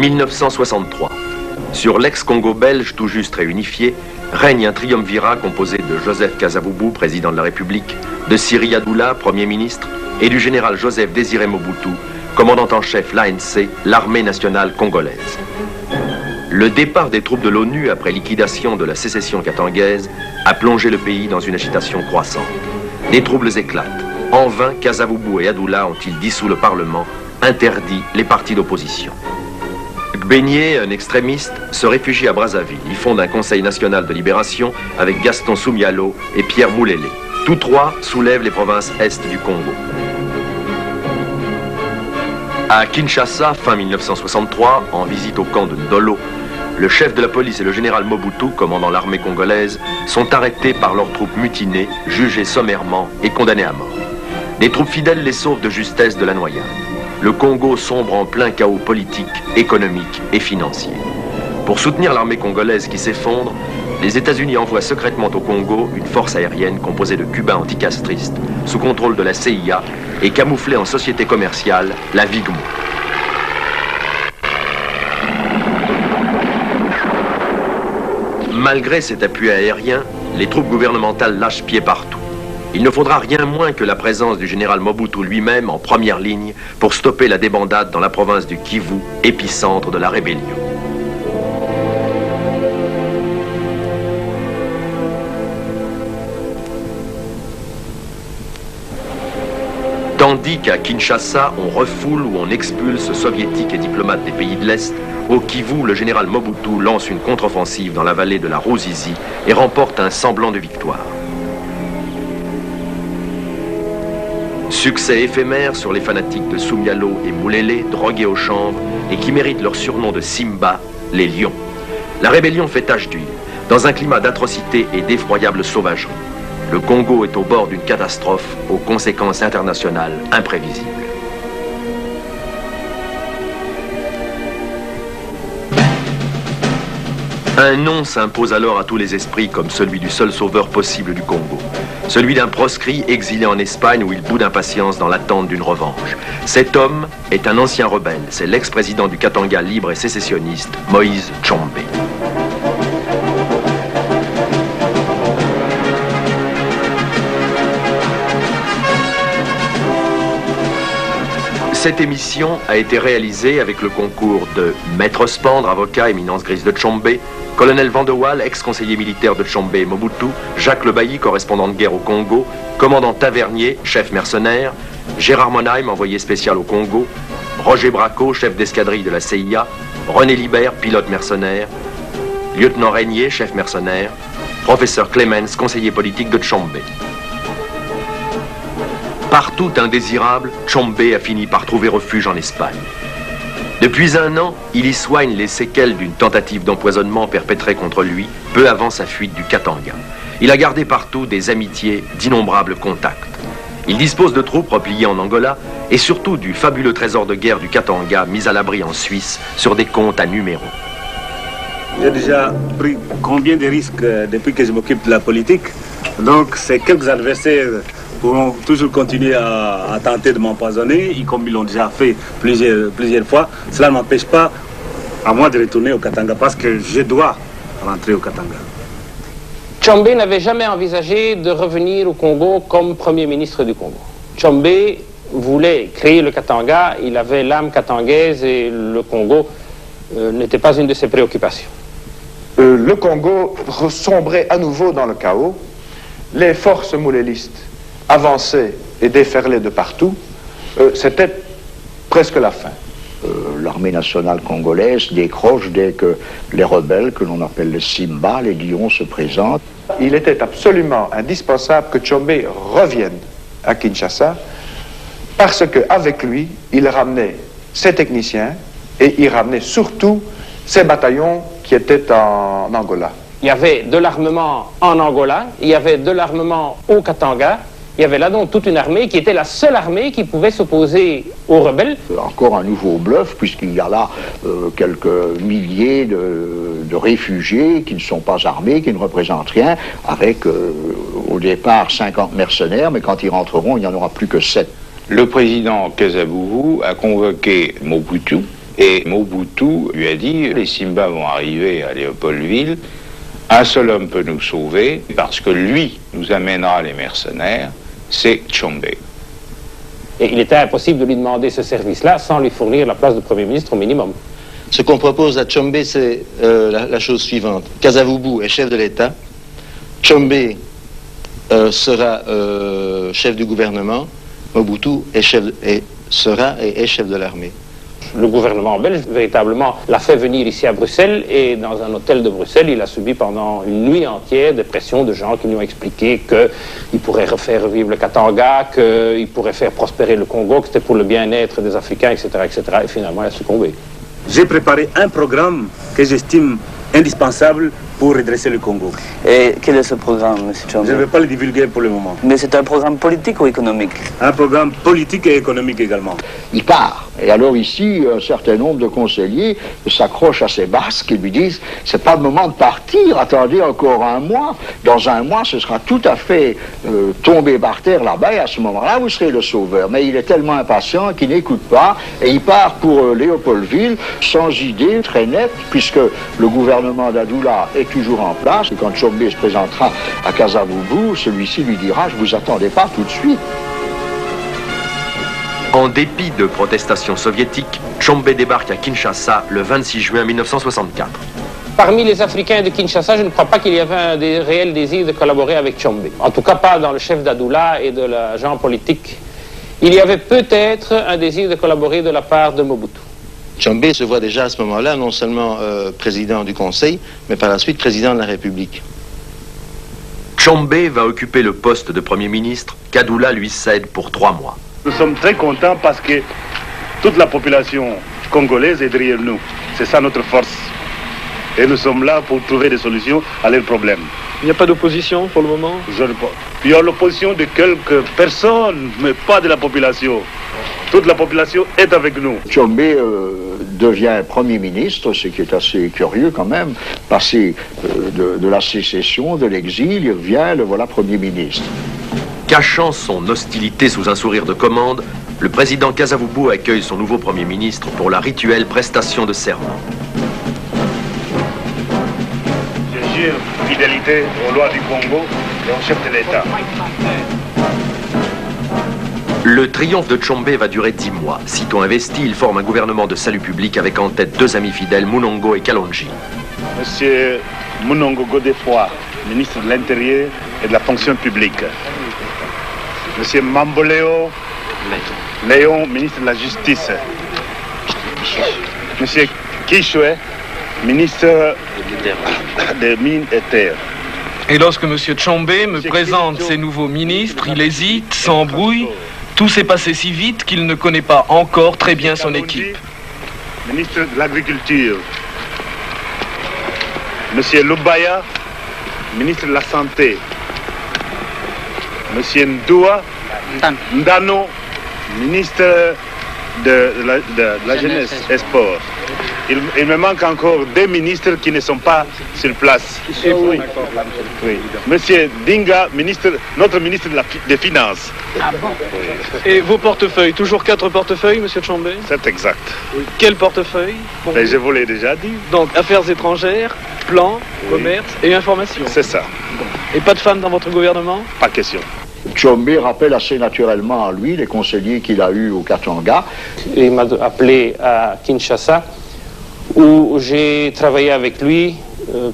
1963. Sur l'ex-Congo belge tout juste réunifié, règne un triumvirat composé de Joseph Kasavubu, président de la République, de Siri Adoula, Premier ministre, et du général Joseph Désiré Mobutu, commandant en chef l'ANC, l'armée nationale congolaise. Le départ des troupes de l'ONU après liquidation de la sécession katangaise a plongé le pays dans une agitation croissante. Des troubles éclatent. En vain, Kasavubu et Adoula ont-ils dissous le Parlement, interdit les partis d'opposition. Gbagné, un extrémiste, se réfugie à Brazzaville. Il fonde un conseil national de libération avec Gaston Soumialo et Pierre Moulélé. Tous trois soulèvent les provinces est du Congo. À Kinshasa, fin 1963, en visite au camp de Ndolo, le chef de la police et le général Mobutu, commandant l'armée congolaise, sont arrêtés par leurs troupes mutinées, jugés sommairement et condamnés à mort. Les troupes fidèles les sauvent de justesse de la noyade. Le Congo sombre en plein chaos politique, économique et financier. Pour soutenir l'armée congolaise qui s'effondre, les États-Unis envoient secrètement au Congo une force aérienne composée de Cubains anticastristes, sous contrôle de la CIA et camouflée en société commerciale, la Vigmo. Malgré cet appui aérien, les troupes gouvernementales lâchent pied partout. Il ne faudra rien moins que la présence du général Mobutu lui-même en première ligne pour stopper la débandade dans la province du Kivu, épicentre de la rébellion. Tandis qu'à Kinshasa, on refoule ou on expulse soviétiques et diplomates des pays de l'Est, au Kivu, le général Mobutu lance une contre-offensive dans la vallée de la Ruzizi et remporte un semblant de victoire. Succès éphémère sur les fanatiques de Soumialo et Moulélé, drogués au chanvre et qui méritent leur surnom de Simba, les lions. La rébellion fait tache d'huile, dans un climat d'atrocité et d'effroyable sauvagerie. Le Congo est au bord d'une catastrophe aux conséquences internationales imprévisibles. Un nom s'impose alors à tous les esprits comme celui du seul sauveur possible du Congo. Celui d'un proscrit exilé en Espagne où il bout d'impatience dans l'attente d'une revanche. Cet homme est un ancien rebelle, c'est l'ex-président du Katanga libre et sécessionniste, Moïse Tshombe. Cette émission a été réalisée avec le concours de Maître Spandre, avocat, éminence grise de Tshombe, Colonel Van de Waal, ex-conseiller militaire de Tshombe et Mobutu, Jacques Le Bailly, correspondant de guerre au Congo, commandant Tavernier, chef mercenaire, Gérard Monheim, envoyé spécial au Congo, Roger Braco, chef d'escadrille de la CIA, René Libert, pilote mercenaire, lieutenant Régnier, chef mercenaire, professeur Clemens, conseiller politique de Tshombe. Partout indésirable, Tshombe a fini par trouver refuge en Espagne. Depuis un an, il y soigne les séquelles d'une tentative d'empoisonnement perpétrée contre lui peu avant sa fuite du Katanga. Il a gardé partout des amitiés, d'innombrables contacts. Il dispose de troupes repliées en Angola et surtout du fabuleux trésor de guerre du Katanga mis à l'abri en Suisse sur des comptes à numéros. J'ai déjà pris combien de risques depuis que je m'occupe de la politique. Donc c'est quelques adversaires pourront toujours continuer à tenter de m'empoisonner, comme ils l'ont déjà fait plusieurs fois. Cela ne m'empêche pas à moi de retourner au Katanga parce que je dois rentrer au Katanga. Tshombe n'avait jamais envisagé de revenir au Congo comme Premier ministre du Congo. Tshombe voulait créer le Katanga, il avait l'âme katangaise et le Congo n'était pas une de ses préoccupations. Le Congo sombrait à nouveau dans le chaos. Les forces moulélistes avançaient et déferlaient de partout. C'était presque la fin. L'armée nationale congolaise décroche dès que les rebelles, que l'on appelle les Simba, les lions, se présentent. Il était absolument indispensable que Tshombe revienne à Kinshasa parce qu'avec lui, il ramenait ses techniciens et il ramenait surtout ses bataillons qui étaient en Angola. Il y avait de l'armement en Angola, il y avait de l'armement au Katanga. Il y avait là donc toute une armée qui était la seule armée qui pouvait s'opposer aux rebelles. Encore un nouveau bluff, puisqu'il y a là quelques milliers de réfugiés qui ne sont pas armés, qui ne représentent rien, avec au départ 50 mercenaires, mais quand ils rentreront, il n'y en aura plus que 7. Le président Kasavubu a convoqué Mobutu Et Mobutu lui a dit, les Simba vont arriver à Léopoldville, un seul homme peut nous sauver, parce que lui nous amènera les mercenaires, c'est Tshombe. Et il était impossible de lui demander ce service-là sans lui fournir la place de Premier ministre au minimum. Ce qu'on propose à Tshombe, c'est la chose suivante. Kasavubu est chef de l'État, Tshombe sera chef du gouvernement, Mobutu est chef de l'armée. Le gouvernement belge, véritablement, l'a fait venir ici à Bruxelles et dans un hôtel de Bruxelles, il a subi pendant une nuit entière des pressions de gens qui lui ont expliqué qu'il pourrait refaire revivre le Katanga, qu'il pourrait faire prospérer le Congo, que c'était pour le bien-être des Africains, etc., etc. Et finalement, il a succombé. J'ai préparé un programme que j'estime indispensable pour redresser le Congo. Et quel est ce programme, M. Tshombe? Je ne vais pas le divulguer pour le moment. Mais c'est un programme politique ou économique? Un programme politique et économique également. Il part. Et alors ici, un certain nombre de conseillers s'accrochent à ces basques et lui disent « c'est pas le moment de partir, attendez encore un mois. Dans un mois, ce sera tout à fait tombé par terre là-bas et à ce moment-là, vous serez le sauveur. » Mais il est tellement impatient qu'il n'écoute pas et il part pour Léopoldville sans idée très nette puisque le gouvernement d'Adoula est toujours en place. Et quand Tshombe se présentera à Kasavubu, celui-ci lui dira « je vous attendais pas tout de suite ». En dépit de protestations soviétiques, Tshombe débarque à Kinshasa le 26 juin 1964. Parmi les Africains de Kinshasa, je ne crois pas qu'il y avait un réel désir de collaborer avec Tshombe. En tout cas, pas dans le chef d'Adoula et de l'agent politique. Il y avait peut-être un désir de collaborer de la part de Mobutu. Tshombe se voit déjà à ce moment-là non seulement président du Conseil, mais par la suite président de la République. Tshombe va occuper le poste de Premier ministre qu'Adoula lui cède pour 3 mois. Nous sommes très contents parce que toute la population congolaise est derrière nous. C'est ça notre force. Et nous sommes là pour trouver des solutions à leurs problèmes. Il n'y a pas d'opposition pour le moment? Il y a l'opposition de quelques personnes, mais pas de la population. Toute la population est avec nous. Tshombe devient Premier ministre, ce qui est assez curieux quand même. Passé de la sécession, de l'exil, il revient, le voilà Premier ministre. Cachant son hostilité sous un sourire de commande, le président Kasavubu accueille son nouveau Premier ministre pour la rituelle prestation de serment. Je jure fidélité aux lois du Congo et au chef de l'État. Le triomphe de Tshombe va durer 10 mois. Sitôt investi, il forme un gouvernement de salut public avec en tête 2 amis fidèles, Munongo et Kalonji. Monsieur Munongo Godefroy, ministre de l'Intérieur et de la fonction publique. Monsieur Mamboleo Léon, ministre de la Justice. Monsieur Kishwe, ministre des Mines et Terres. Et lorsque M. Tshombe me présente ses nouveaux ministres, il hésite, s'embrouille. Tout s'est passé si vite qu'il ne connaît pas encore très bien son équipe. Ministre de l'Agriculture. Monsieur Lubaya, ministre de la Santé. Monsieur Ndoua Ndano, ministre de la Jeunesse et Sport. Il me manque encore 2 ministres qui ne sont pas sur place. Oui. Monsieur Dinga, notre ministre des Finances. Et vos portefeuilles, toujours 4 portefeuilles, M. Tshombe? C'est exact. Quel portefeuille? Mais je vous l'ai déjà dit. Donc, affaires étrangères, plan, commerce et information. C'est ça. Et pas de femmes dans votre gouvernement? Pas question. Tshombe rappelle assez naturellement à lui les conseillers qu'il a eus au Katanga. Il m'a appelé à Kinshasa, où j'ai travaillé avec lui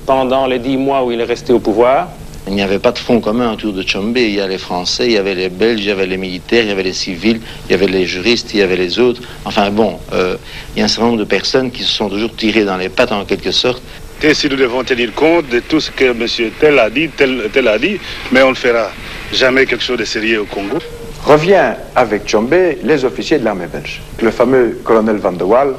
pendant les 10 mois où il est resté au pouvoir. Il n'y avait pas de front commun autour de Tshombe. Il y a les Français, il y avait les Belges, il y avait les militaires, il y avait les civils, il y avait les juristes, il y avait les autres. Enfin bon, il y a un certain nombre de personnes qui se sont toujours tirées dans les pattes en quelque sorte. Et si nous devons tenir compte de tout ce que M. Tel a dit, tel a dit, mais on ne fera jamais quelque chose de sérieux au Congo. Revient avec Tshombe les officiers de l'armée belge. Le fameux colonel Van de Waal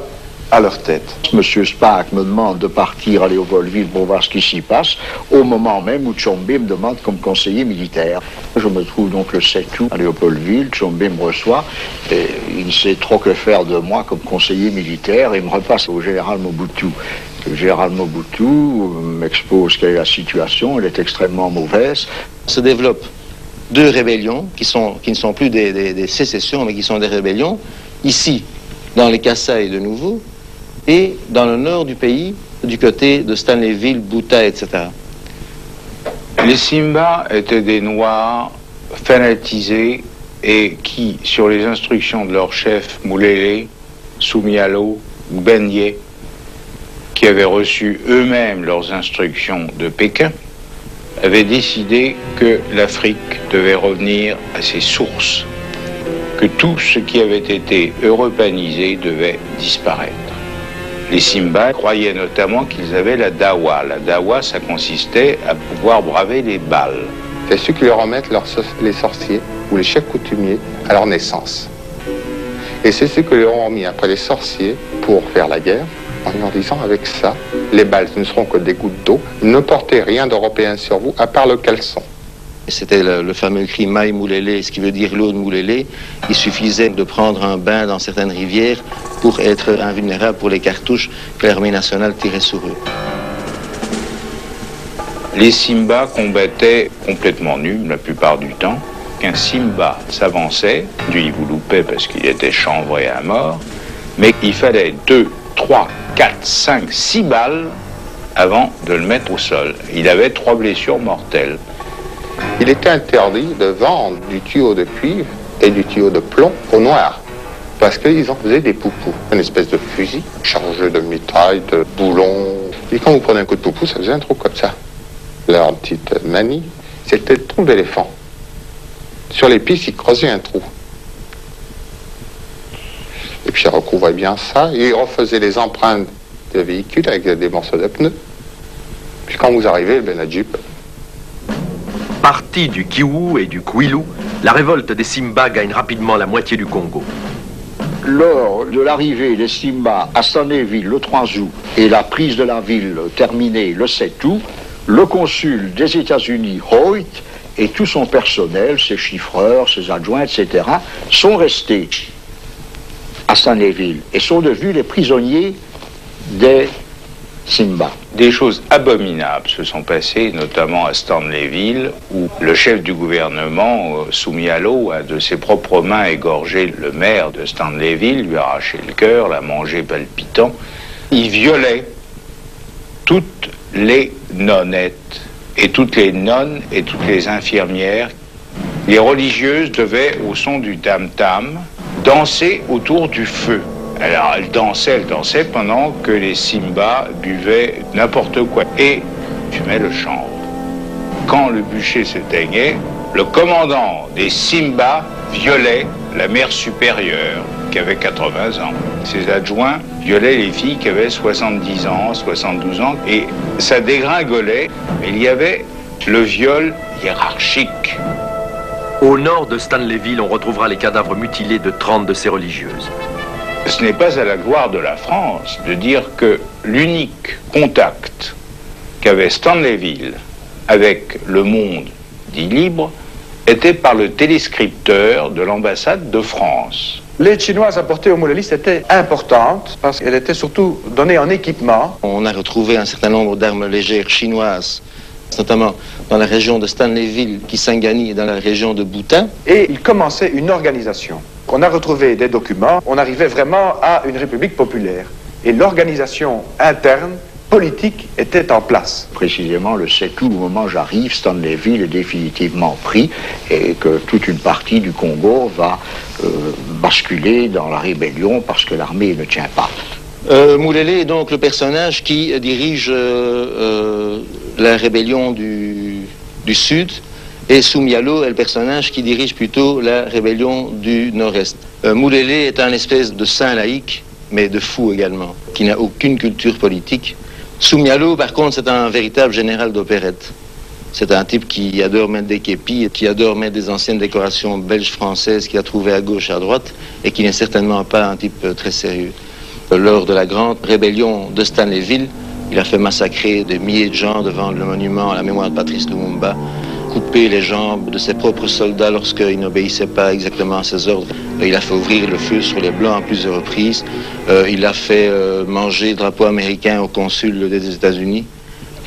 à leur tête. Monsieur Spaak me demande de partir à Léopoldville pour voir ce qui s'y passe, au moment même où Tshombe me demande comme conseiller militaire. Je me trouve donc le 7 août à Léopoldville, Tshombe me reçoit, et il ne sait trop que faire de moi comme conseiller militaire, et me repasse au général Mobutu. Le général Mobutu m'expose quelle est la situation, elle est extrêmement mauvaise. Se développent 2 rébellions qui ne sont plus des sécessions, mais qui sont des rébellions, ici, dans les Kasaï de nouveau, et dans le nord du pays, du côté de Stanleyville, Buta, etc. Les Simba étaient des Noirs fanatisés et qui, sur les instructions de leur chef Moulélé, Soumialo, Gbenye, qui avaient reçu eux-mêmes leurs instructions de Pékin, avaient décidé que l'Afrique devait revenir à ses sources, que tout ce qui avait été européanisé devait disparaître. Les Simba croyaient notamment qu'ils avaient la dawa. La dawa, ça consistait à pouvoir braver les balles. C'est ceux qui leur remettent les sorciers ou les chefs coutumiers à leur naissance. Et c'est ceux qui leur ont mis après les sorciers pour faire la guerre, en leur disant avec ça, les balles ne seront que des gouttes d'eau, ne portez rien d'européen sur vous à part le caleçon. C'était le fameux cri Maï Moulélé, ce qui veut dire l'eau de Moulélé. Il suffisait de prendre un bain dans certaines rivières pour être invulnérable pour les cartouches que l'armée nationale tirait sur eux. Les Simba combattaient complètement nus la plupart du temps. Qu'un Simba s'avançait, lui il vous loupait parce qu'il était chanvré à mort, mais il fallait 2, 3, 4, 5, 6 balles avant de le mettre au sol. Il avait 3 blessures mortelles. Il était interdit de vendre du tuyau de cuivre et du tuyau de plomb aux Noirs, parce qu'ils en faisaient des poupous, une espèce de fusil chargé de mitraille, de boulons. Et quand vous prenez un coup de poupou, ça faisait un trou comme ça. Leur petite manie, c'était le trou d'éléphant. Sur les pistes, ils creusaient un trou. Et puis ils recouvraient bien ça, et ils refaisaient les empreintes de véhicules avec des morceaux de pneus. Puis quand vous arrivez, le Benadjup. Parti du Kiwu et du Kwilu, la révolte des Simba gagne rapidement la moitié du Congo. Lors de l'arrivée des Simba à Stanleyville le 3 août et la prise de la ville terminée le 7 août, le consul des États-Unis, Hoyt, et tout son personnel, ses chiffreurs, ses adjoints, etc., sont restés à Stanleyville et sont devenus les prisonniers des Simba. Des choses abominables se sont passées, notamment à Stanleyville, où le chef du gouvernement, Soumialo, a de ses propres mains égorgé le maire de Stanleyville, lui a arraché le cœur, l'a mangé palpitant. Il violait toutes les nonnettes, et toutes les nonnes et toutes les infirmières. Les religieuses devaient, au son du tam-tam, danser autour du feu. Alors elles dansaient pendant que les Simba buvaient n'importe quoi et fumaient le chanvre. Quand le bûcher s'éteignait, le commandant des Simba violait la mère supérieure qui avait 80 ans. Ses adjoints violaient les filles qui avaient 70 ans, 72 ans et ça dégringolait. Mais il y avait le viol hiérarchique. Au nord de Stanleyville, on retrouvera les cadavres mutilés de 30 de ces religieuses. Ce n'est pas à la gloire de la France de dire que l'unique contact qu'avait Stanleyville avec le monde dit libre était par le téléscripteur de l'ambassade de France. L'aide chinoise apportée aux Moulélistes était importante parce qu'elle était surtout donnée en équipement. On a retrouvé un certain nombre d'armes légères chinoises, notamment dans la région de Stanleyville, Kisangani et dans la région de Buta. Et il commençait une organisation. On a retrouvé des documents, on arrivait vraiment à une république populaire. Et l'organisation interne, politique, était en place. Précisément le 7 août, au moment où j'arrive, Stanleyville est définitivement pris et que toute une partie du Congo va basculer dans la rébellion parce que l'armée ne tient pas. Moulélé est donc le personnage qui dirige la rébellion du Sud, et Soumialo est le personnage qui dirige plutôt la rébellion du Nord-Est. Moulélé est un espèce de saint laïque, mais de fou également, qui n'a aucune culture politique. Soumialo, par contre, c'est un véritable général d'opérette. C'est un type qui adore mettre des képis, qui adore mettre des anciennes décorations belges-françaises qu'il a trouvées à gauche, à droite, et qui n'est certainement pas un type très sérieux. Lors de la grande rébellion de Stanleyville, il a fait massacrer des milliers de gens devant le monument à la mémoire de Patrice Lumumba, couper les jambes de ses propres soldats lorsqu'ils n'obéissaient pas exactement à ses ordres. Il a fait ouvrir le feu sur les Blancs à plusieurs reprises. Il a fait manger le drapeau américain au consul des États-Unis.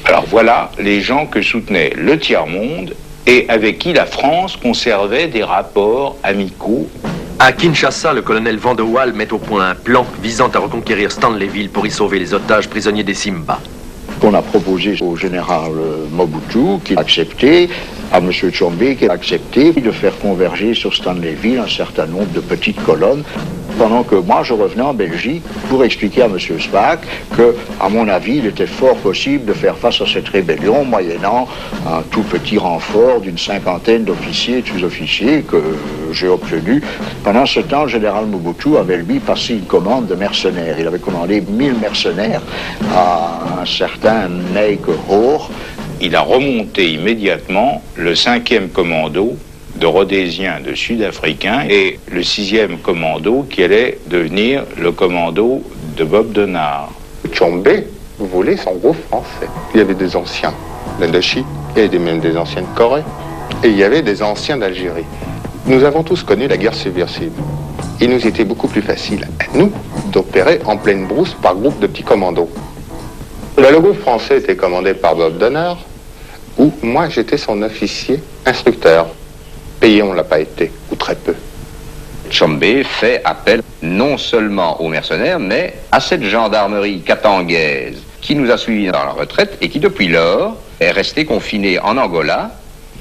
Alors voilà les gens que soutenait le tiers-monde et avec qui la France conservait des rapports amicaux. À Kinshasa, le colonel Van de Waal met au point un plan visant à reconquérir Stanleyville pour y sauver les otages prisonniers des Simba. On a proposé au général Mobutu, qui a accepté, à M. Tshombe, qui a accepté de faire converger sur Stanleyville un certain nombre de petites colonnes, pendant que moi je revenais en Belgique pour expliquer à M. Spaak que, à mon avis, il était fort possible de faire face à cette rébellion moyennant un tout petit renfort d'une cinquantaine d'officiers et de sous-officiers que j'ai obtenu. Pendant ce temps, le général Mobutu avait lui passé une commande de mercenaires. Il avait commandé 1000 mercenaires à un certain Neik Hoor. Il a remonté immédiatement le 5e commando de Rhodésiens, de Sud-Africains, et le 6e commando qui allait devenir le commando de Bob Denard. Tshombe voulait son groupe français. Il y avait des anciens d'Indochine, il y avait même des anciens de Corée, et il y avait des anciens d'Algérie. Nous avons tous connu la guerre subversive. Il nous était beaucoup plus facile, à nous, d'opérer en pleine brousse par groupe de petits commandos. Le groupe français était commandé par Bob Denard, où moi j'étais son officier instructeur. Payé, on ne l'a pas été, ou très peu. Tshombe fait appel non seulement aux mercenaires, mais à cette gendarmerie katangaise qui nous a suivis dans la retraite et qui, depuis lors, est restée confinée en Angola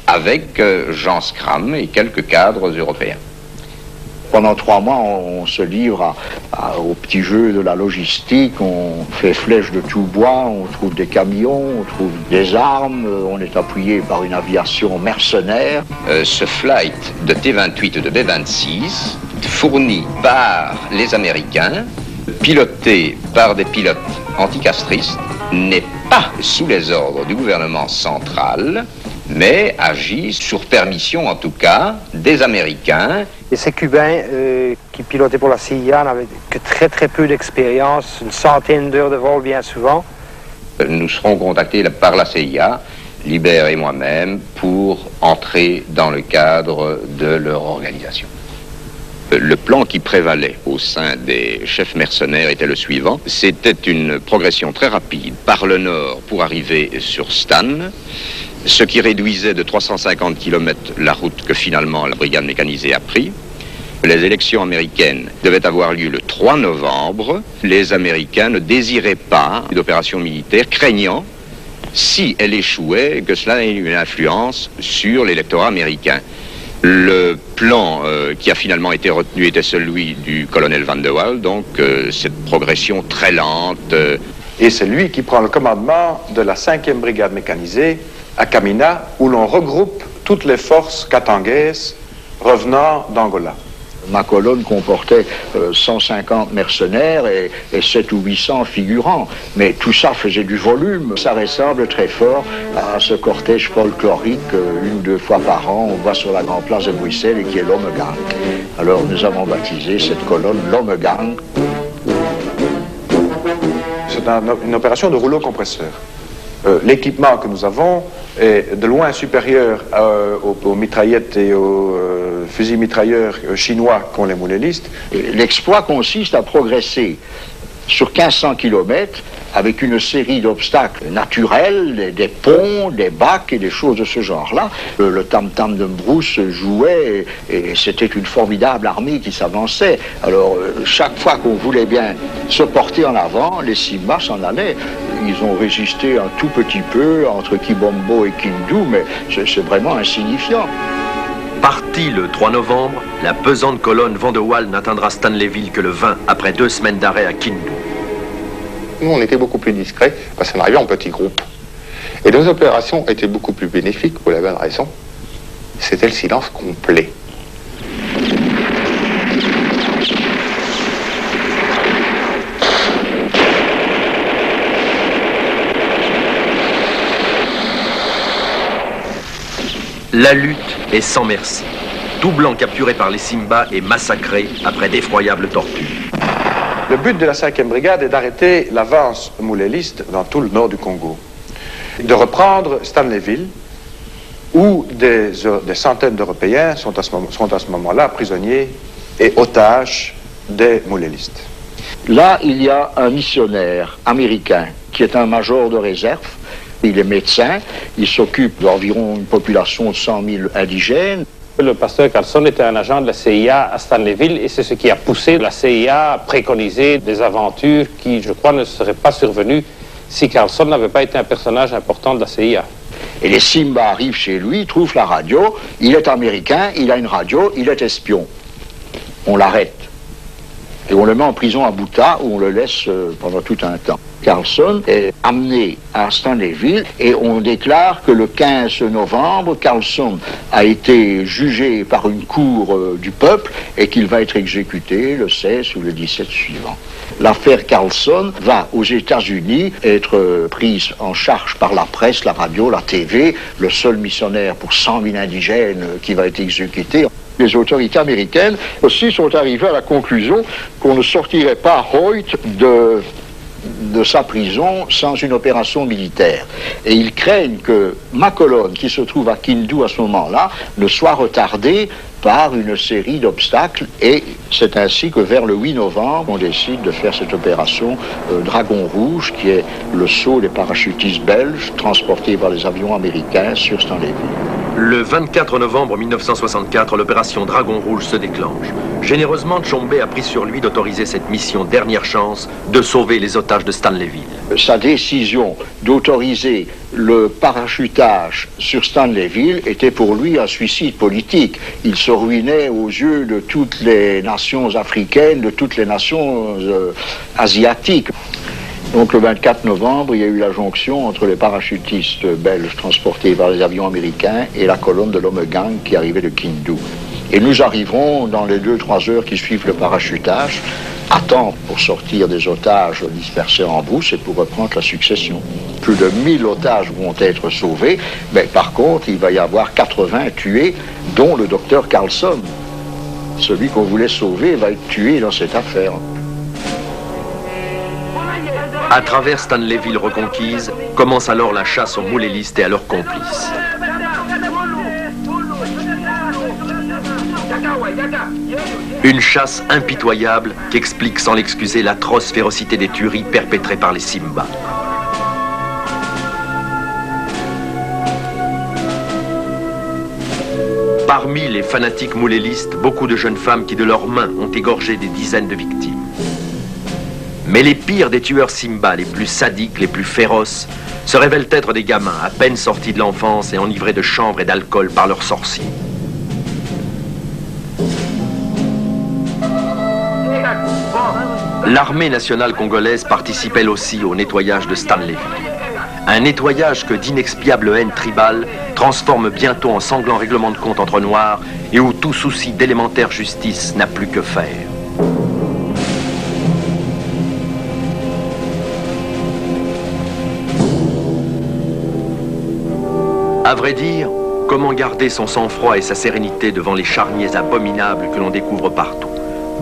avec Jean Scram et quelques cadres européens. Pendant 3 mois, on se livre au petit jeu de la logistique, on fait flèche de tout bois, on trouve des camions, on trouve des armes, on est appuyé par une aviation mercenaire. Ce flight de T-28 et de B-26, fourni par les Américains, piloté par des pilotes anticastristes, n'est pas sous les ordres du gouvernement central, mais agit sur permission, en tout cas, des Américains. Et ces Cubains qui pilotaient pour la CIA n'avaient que très peu d'expérience, une centaine d'heures de vol bien souvent. Nous serons contactés par la CIA, Libert et moi-même, pour entrer dans le cadre de leur organisation. Le plan qui prévalait au sein des chefs mercenaires était le suivant. C'était une progression très rapide par le nord pour arriver sur Stan, ce qui réduisait de 350 km la route que finalement la brigade mécanisée a pris. Les élections américaines devaient avoir lieu le 3 novembre. Les Américains ne désiraient pas d'opération militaire, craignant, si elle échouait, que cela ait une influence sur l'électorat américain. Le plan qui a finalement été retenu était celui du colonel Van de Waal, donc cette progression très lente. Et c'est lui qui prend le commandement de la 5e brigade mécanisée à Kamina, où l'on regroupe toutes les forces katangaises revenant d'Angola. Ma colonne comportait 150 mercenaires et 7 ou 800 figurants. Mais tout ça faisait du volume. Ça ressemble très fort à ce cortège folklorique, 1 ou 2 fois par an, on voit sur la grande place de Bruxelles et qui est l'Homme Gang. Alors nous avons baptisé cette colonne l'Homme Gang. C'est une opération de rouleau compresseur. L'équipement que nous avons est de loin supérieur aux mitraillettes et aux fusils mitrailleurs chinois qu'ont les moulélistes. L'exploit consiste à progresser sur 1500 km avec une série d'obstacles naturels, des ponts, des bacs et des choses de ce genre-là. Le tam-tam de Mbrousse jouait et c'était une formidable armée qui s'avançait. Alors chaque fois qu'on voulait bien se porter en avant, les Simba s'en allaient. Ils ont résisté un tout petit peu entre Kibombo et Kindu, mais c'est vraiment insignifiant. Parti le 3 novembre, la pesante colonne Van de Waal n'atteindra Stanleyville que le 20, après 2 semaines d'arrêt à Kindu. Nous, on était beaucoup plus discrets parce qu'on arrivait en petits groupes. Et nos opérations étaient beaucoup plus bénéfiques pour la bonne raison. C'était le silence complet. La lutte est sans merci. Tout blanc capturé par les Simba est massacré après d'effroyables tortures. Le but de la 5e brigade est d'arrêter l'avance mouléliste dans tout le nord du Congo. De reprendre Stanleyville, où des centaines d'Européens sont à ce moment-là prisonniers et otages des moulélistes. Là, il y a un missionnaire américain qui est un major de réserve. Il est médecin, il s'occupe d'environ une population de 100 000 indigènes. Le pasteur Carlson était un agent de la CIA à Stanleyville et c'est ce qui a poussé la CIA à préconiser des aventures qui, je crois, ne seraient pas survenues si Carlson n'avait pas été un personnage important de la CIA. Et les Simba arrivent chez lui, trouvent la radio, il est américain, il a une radio, il est espion. On l'arrête. Et on le met en prison à Buta où on le laisse pendant tout un temps. Carlson est amené à Stanleyville et on déclare que le 15 novembre, Carlson a été jugé par une cour du peuple et qu'il va être exécuté le 16 ou le 17 suivant. L'affaire Carlson va aux États-Unis être prise en charge par la presse, la radio, la TV, le seul missionnaire pour 100 000 indigènes qui va être exécuté. Les autorités américaines aussi sont arrivées à la conclusion qu'on ne sortirait pas Hoyt de sa prison sans une opération militaire. Et ils craignent que ma colonne, qui se trouve à Kindu à ce moment-là, ne soit retardée par une série d'obstacles. Et c'est ainsi que vers le 8 novembre, on décide de faire cette opération Dragon Rouge, qui est le saut des parachutistes belges transportés par les avions américains sur Stanleyville. Le 24 novembre 1964, l'opération Dragon Rouge se déclenche. Généreusement, Tshombe a pris sur lui d'autoriser cette mission dernière chance de sauver les otages de Stanleyville. Sa décision d'autoriser le parachutage sur Stanleyville était pour lui un suicide politique. Il se ruinait aux yeux de toutes les nations africaines, de toutes les nations asiatiques. Donc le 24 novembre, il y a eu la jonction entre les parachutistes belges transportés par les avions américains et la colonne de l'Omegang qui arrivait de Kindu. Et nous arriverons dans les 2-3 heures qui suivent le parachutage à temps pour sortir des otages dispersés en brousse et pour reprendre la succession. Plus de 1000 otages vont être sauvés, mais par contre, il va y avoir 80 tués, dont le docteur Carlson. Celui qu'on voulait sauver va être tué dans cette affaire. À travers Stanleyville reconquise, commence alors la chasse aux moulélistes et à leurs complices. Une chasse impitoyable qui explique sans l'excuser l'atroce férocité des tueries perpétrées par les Simba. Parmi les fanatiques moulélistes, beaucoup de jeunes femmes qui de leurs mains ont égorgé des dizaines de victimes. Mais les pires des tueurs Simba, les plus sadiques, les plus féroces, se révèlent être des gamins à peine sortis de l'enfance et enivrés de chanvre et d'alcool par leurs sorciers. L'armée nationale congolaise participe elle aussi au nettoyage de Stanleyville. Un nettoyage que d'inexpiables haines tribales transforme bientôt en sanglant règlement de compte entre noirs et où tout souci d'élémentaire justice n'a plus que faire. À vrai dire, comment garder son sang-froid et sa sérénité devant les charniers abominables que l'on découvre partout?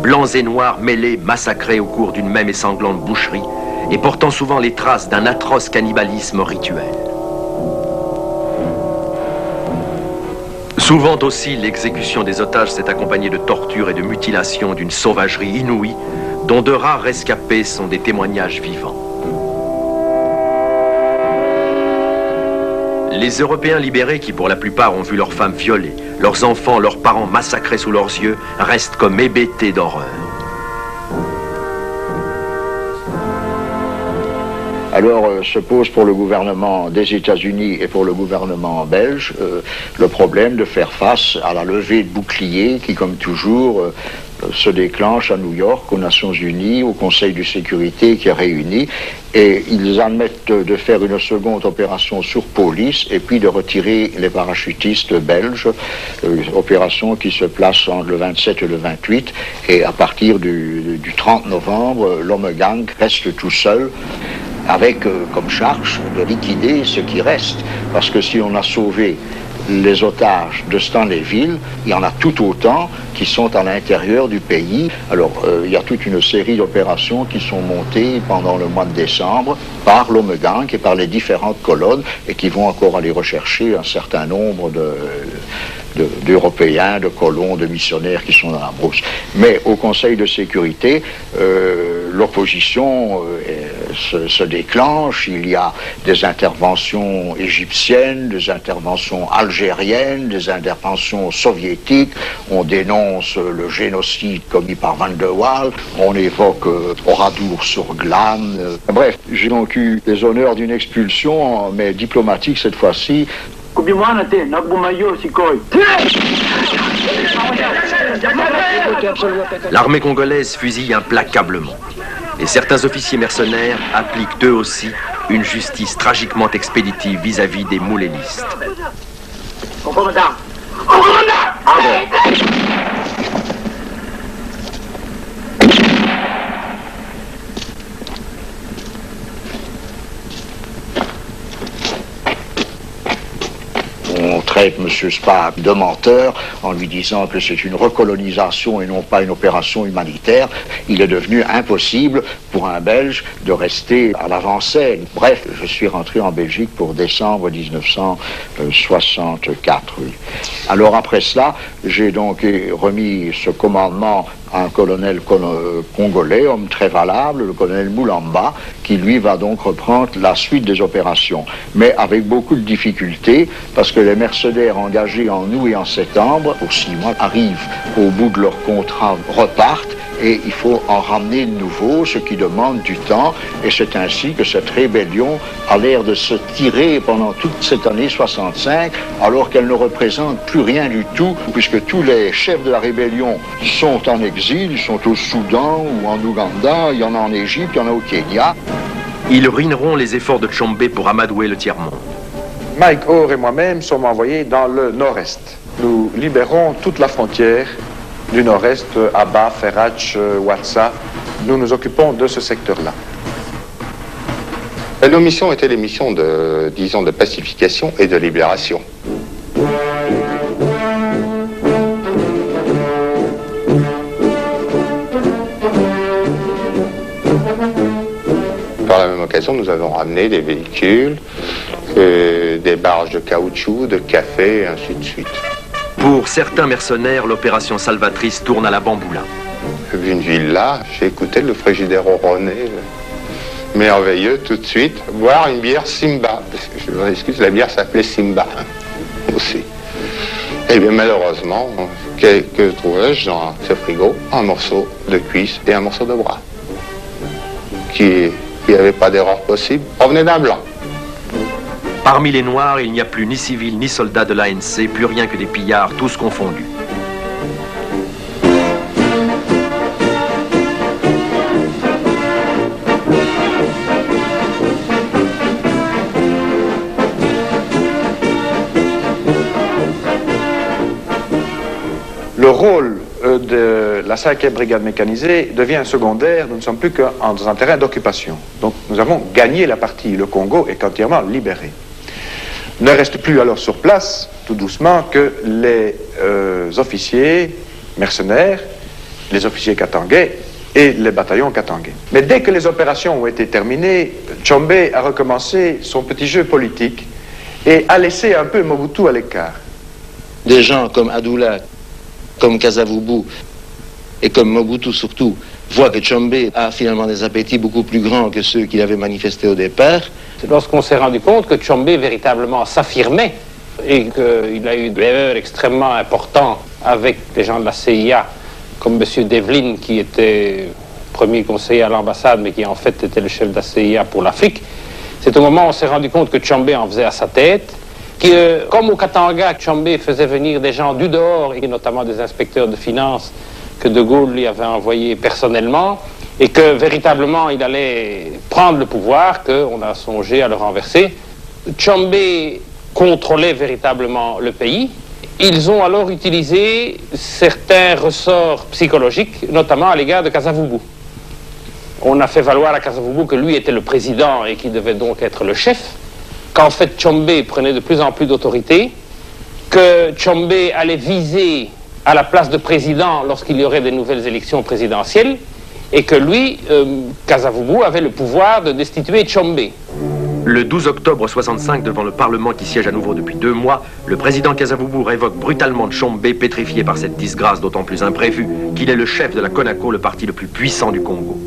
Blancs et noirs mêlés, massacrés au cours d'une même et sanglante boucherie, et portant souvent les traces d'un atroce cannibalisme rituel. Souvent aussi, l'exécution des otages s'est accompagnée de tortures et de mutilations d'une sauvagerie inouïe, dont de rares rescapés sont des témoignages vivants. Les Européens libérés qui, pour la plupart, ont vu leurs femmes violées, leurs enfants, leurs parents massacrés sous leurs yeux, restent comme hébétés d'horreur. Alors se pose pour le gouvernement des États-Unis et pour le gouvernement belge le problème de faire face à la levée de boucliers qui, comme toujours, se déclenche à New York, aux Nations Unies, au Conseil de sécurité qui est réuni, et ils admettent de faire une seconde opération sur police et puis de retirer les parachutistes belges, opération qui se place entre le 27 et le 28, et à partir du 30 novembre, l'Omegang reste tout seul, avec comme charge de liquider ce qui reste, parce que si on a sauvé les otages de Stanleyville, il y en a tout autant qui sont à l'intérieur du pays. Alors, il y a toute une série d'opérations qui sont montées pendant le mois de décembre par l'Omegang et par les différentes colonnes et qui vont encore aller rechercher un certain nombre d'Européens, de colons, de missionnaires qui sont dans la brousse. Mais au Conseil de sécurité, l'opposition se déclenche. Il y a des interventions égyptiennes, des interventions algériennes, des interventions soviétiques. On dénonce le génocide commis par Van der Waal. On évoque Oradour-sur-Glane. Bref, j'ai donc eu les honneurs d'une expulsion, mais diplomatique cette fois-ci. L'armée congolaise fusille implacablement. Et certains officiers mercenaires appliquent eux aussi une justice tragiquement expéditive vis-à-vis des moulélistes. On traite M. Spa de menteur en lui disant que c'est une recolonisation et non pas une opération humanitaire. Il est devenu impossible pour un Belge de rester à l'avant-scène. Bref, je suis rentré en Belgique pour décembre 1964. Oui. Alors après cela, j'ai donc remis ce commandement à un colonel congolais, homme très valable, le colonel Moulamba, qui lui va donc reprendre la suite des opérations. Mais avec beaucoup de difficultés, parce que les mercenaires engagés en août et en septembre, pour 6 mois, arrivent au bout de leur contrat, repartent, et il faut en ramener de nouveau, ce qui demande du temps, et c'est ainsi que cette rébellion a l'air de se tirer pendant toute cette année 65, alors qu'elle ne représente plus rien du tout, puisque tous les chefs de la rébellion sont en exil, ils sont au Soudan ou en Ouganda, il y en a en Égypte, il y en a au Kenya. Ils ruineront les efforts de Tshombe pour amadouer le tiers-monde. Mike Orr et moi-même sommes envoyés dans le nord-est. Nous libérons toute la frontière du nord-est, Aba, Ferrach, Ouatsa. Nous nous occupons de ce secteur-là. Nos missions étaient des missions de, disons, de pacification et de libération. Par la même occasion, nous avons ramené des véhicules, des barges de caoutchouc, de café, et ainsi de suite. Pour certains mercenaires, l'opération salvatrice tourne à la bamboula. J'ai vu une villa, j'ai écouté le Frigidaire René, merveilleux tout de suite, boire une bière Simba. Je m'excuse, la bière s'appelait Simba aussi. Et bien malheureusement, que trouvais-je dans ce frigo? Un morceau de cuisse et un morceau de bras. Qui n'avait pas d'erreur possible, provenait d'un blanc. Parmi les Noirs, il n'y a plus ni civils ni soldats de l'ANC, plus rien que des pillards, tous confondus. Le rôle de la 5e brigade mécanisée devient secondaire. Nous ne sommes plus que dans un terrain d'occupation. Donc nous avons gagné la partie. Le Congo est entièrement libéré. Ne reste plus alors sur place, tout doucement, que les officiers mercenaires, les officiers katangais et les bataillons katangais. Mais dès que les opérations ont été terminées, Tshombe a recommencé son petit jeu politique et a laissé un peu Mobutu à l'écart. Des gens comme Adoula, comme Kasavubu et comme Mobutu surtout, voient que Tshombe a finalement des appétits beaucoup plus grands que ceux qu'il avait manifestés au départ. C'est lorsqu'on s'est rendu compte que Tshombe véritablement s'affirmait et qu'il a eu des erreurs extrêmement importantes avec les gens de la CIA, comme M. Devlin, qui était premier conseiller à l'ambassade, mais qui en fait était le chef de la CIA pour l'Afrique. C'est au moment où on s'est rendu compte que Tshombe en faisait à sa tête, que, comme au Katanga, Tshombe faisait venir des gens du dehors, et notamment des inspecteurs de finances que De Gaulle lui avait envoyés personnellement, et que véritablement il allait prendre le pouvoir, qu'on a songé à le renverser. Tshombe contrôlait véritablement le pays. Ils ont alors utilisé certains ressorts psychologiques, notamment à l'égard de Kasavubu. On a fait valoir à Kasavubu que lui était le président et qu'il devait donc être le chef, qu'en fait Tshombe prenait de plus en plus d'autorité, que Tshombe allait viser à la place de président lorsqu'il y aurait des nouvelles élections présidentielles, et que lui, Kasavubu, avait le pouvoir de destituer Tshombe. Le 12 octobre 65, devant le Parlement qui siège à nouveau depuis 2 mois, le président Kasavubu révoque brutalement Tshombe, pétrifié par cette disgrâce d'autant plus imprévue qu'il est le chef de la CONACO, le parti le plus puissant du Congo.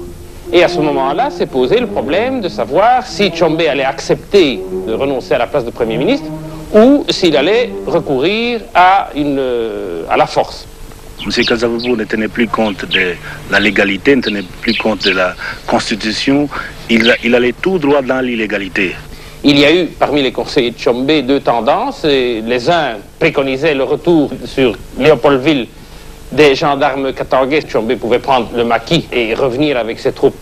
Et à ce moment-là, s'est posé le problème de savoir si Tshombe allait accepter de renoncer à la place de Premier ministre ou s'il allait recourir à la force. M. Kasavubu ne tenait plus compte de la légalité, ne tenait plus compte de la Constitution. Il allait tout droit dans l'illégalité. Il y a eu parmi les conseillers de Tshombe 2 tendances. Et les uns préconisaient le retour sur Léopoldville des gendarmes katangais. Tshombe pouvait prendre le maquis et revenir avec ses troupes.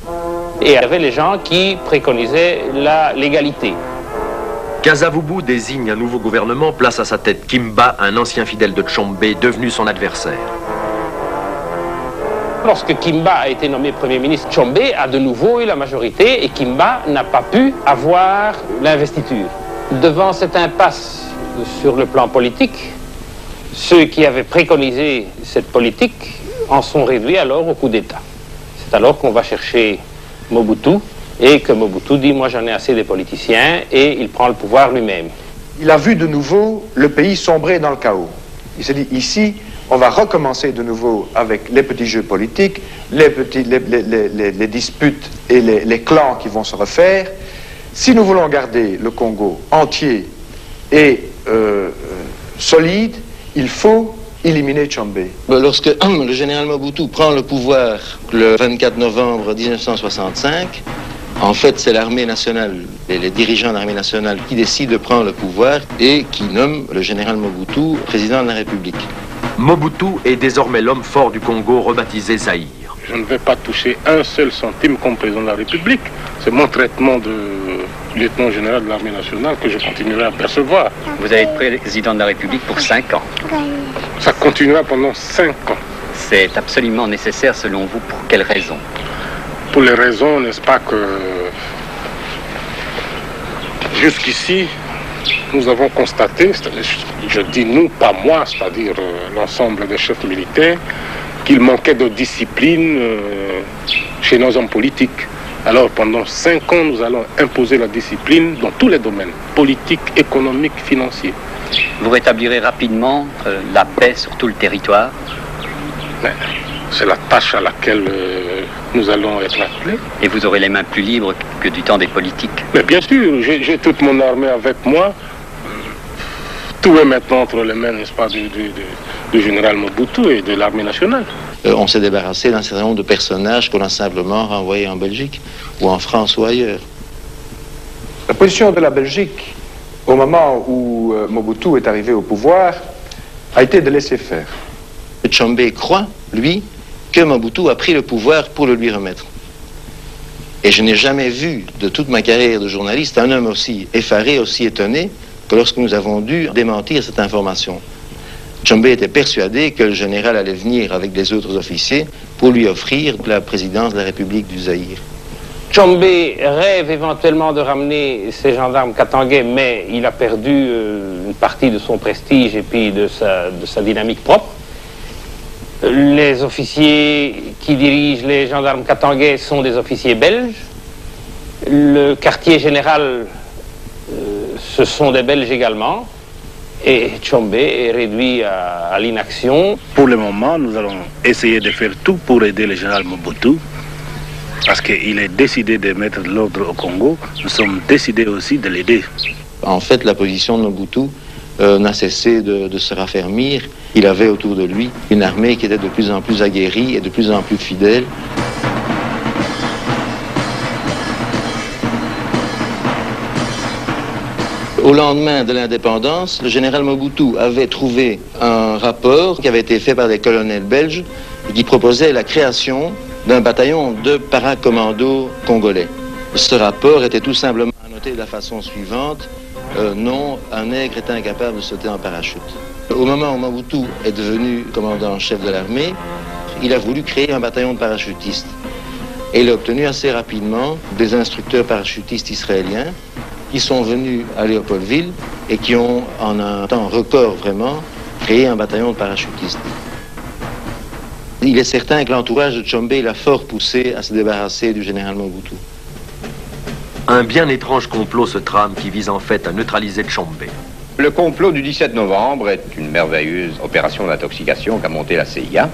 Et il y avait les gens qui préconisaient la légalité. Kasavubu désigne un nouveau gouvernement, place à sa tête Kimba, un ancien fidèle de Tshombe, devenu son adversaire. Lorsque Kimba a été nommé Premier ministre, Tshombe a de nouveau eu la majorité et Kimba n'a pas pu avoir l'investiture. Devant cette impasse sur le plan politique, ceux qui avaient préconisé cette politique en sont réduits alors au coup d'État. C'est alors qu'on va chercher Mobutu et que Mobutu dit « moi j'en ai assez des politiciens » et il prend le pouvoir lui-même. Il a vu de nouveau le pays sombrer dans le chaos. Il s'est dit ici, on va recommencer de nouveau avec les petits jeux politiques, les disputes et les clans qui vont se refaire. Si nous voulons garder le Congo entier et solide, il faut éliminer Tshombe. Lorsque le général Mobutu prend le pouvoir le 24 novembre 1965, en fait, c'est l'armée nationale et les dirigeants de l'armée nationale qui décident de prendre le pouvoir et qui nomment le général Mobutu président de la République. Mobutu est désormais l'homme fort du Congo, rebaptisé Zaïre. Je ne vais pas toucher un seul centime comme président de la République. C'est mon traitement de lieutenant général de l'armée nationale que je continuerai à percevoir. Vous allez être président de la République pour 5 ans. Ça continuera pendant 5 ans. C'est absolument nécessaire selon vous. Pour quelles raisons? Pour les raisons, n'est-ce pas, que jusqu'ici, nous avons constaté, je dis nous, pas moi, c'est-à-dire l'ensemble des chefs militaires, qu'il manquait de discipline chez nos hommes politiques. Alors pendant 5 ans, nous allons imposer la discipline dans tous les domaines, politiques, économiques, financiers. Vous rétablirez rapidement la paix sur tout le territoire? C'est la tâche à laquelle nous allons être appelés. Et vous aurez les mains plus libres que du temps des politiques? Mais bien sûr, j'ai toute mon armée avec moi. Tout est maintenant entre les mains, n'est-ce pas, du général Mobutu et de l'armée nationale. On s'est débarrassé d'un certain nombre de personnages qu'on a simplement renvoyés en Belgique, ou en France ou ailleurs. La position de la Belgique, au moment où Mobutu est arrivé au pouvoir, a été de laisser faire. Tshombe croit, lui, que Mobutu a pris le pouvoir pour le lui remettre. Et je n'ai jamais vu, de toute ma carrière de journaliste, un homme aussi effaré, aussi étonné, que lorsque nous avons dû démentir cette information. Tshombe était persuadé que le général allait venir avec des autres officiers pour lui offrir la présidence de la République du Zaïre. Tshombe rêve éventuellement de ramener ses gendarmes katangais, mais il a perdu une partie de son prestige et puis de sa dynamique propre. Les officiers qui dirigent les gendarmes katangais sont des officiers belges. Le quartier général, ce sont des Belges également. Et Tshombe est réduit à l'inaction. Pour le moment, nous allons essayer de faire tout pour aider le général Mobutu, parce qu'il est décidé de mettre de l'ordre au Congo. Nous sommes décidés aussi de l'aider. En fait, la position de Mobutu n'a cessé de se raffermir. Il avait autour de lui une armée qui était de plus en plus aguerrie et de plus en plus fidèle. Au lendemain de l'indépendance, le général Mobutu avait trouvé un rapport qui avait été fait par des colonels belges et qui proposait la création d'un bataillon de paracommandos congolais. Ce rapport était tout simplement annoté de la façon suivante: non, un nègre est incapable de sauter en parachute. Au moment où Mobutu est devenu commandant-chef de l'armée, il a voulu créer un bataillon de parachutistes. Et il a obtenu assez rapidement des instructeurs parachutistes israéliens qui sont venus à Léopoldville et qui ont, en un temps record vraiment, créé un bataillon de parachutistes. Il est certain que l'entourage de Tshombe l'a fort poussé à se débarrasser du général Mobutu. Un bien étrange complot se trame qui vise en fait à neutraliser Tshombe. Le complot du 17 novembre est une merveilleuse opération d'intoxication qu'a montée la CIA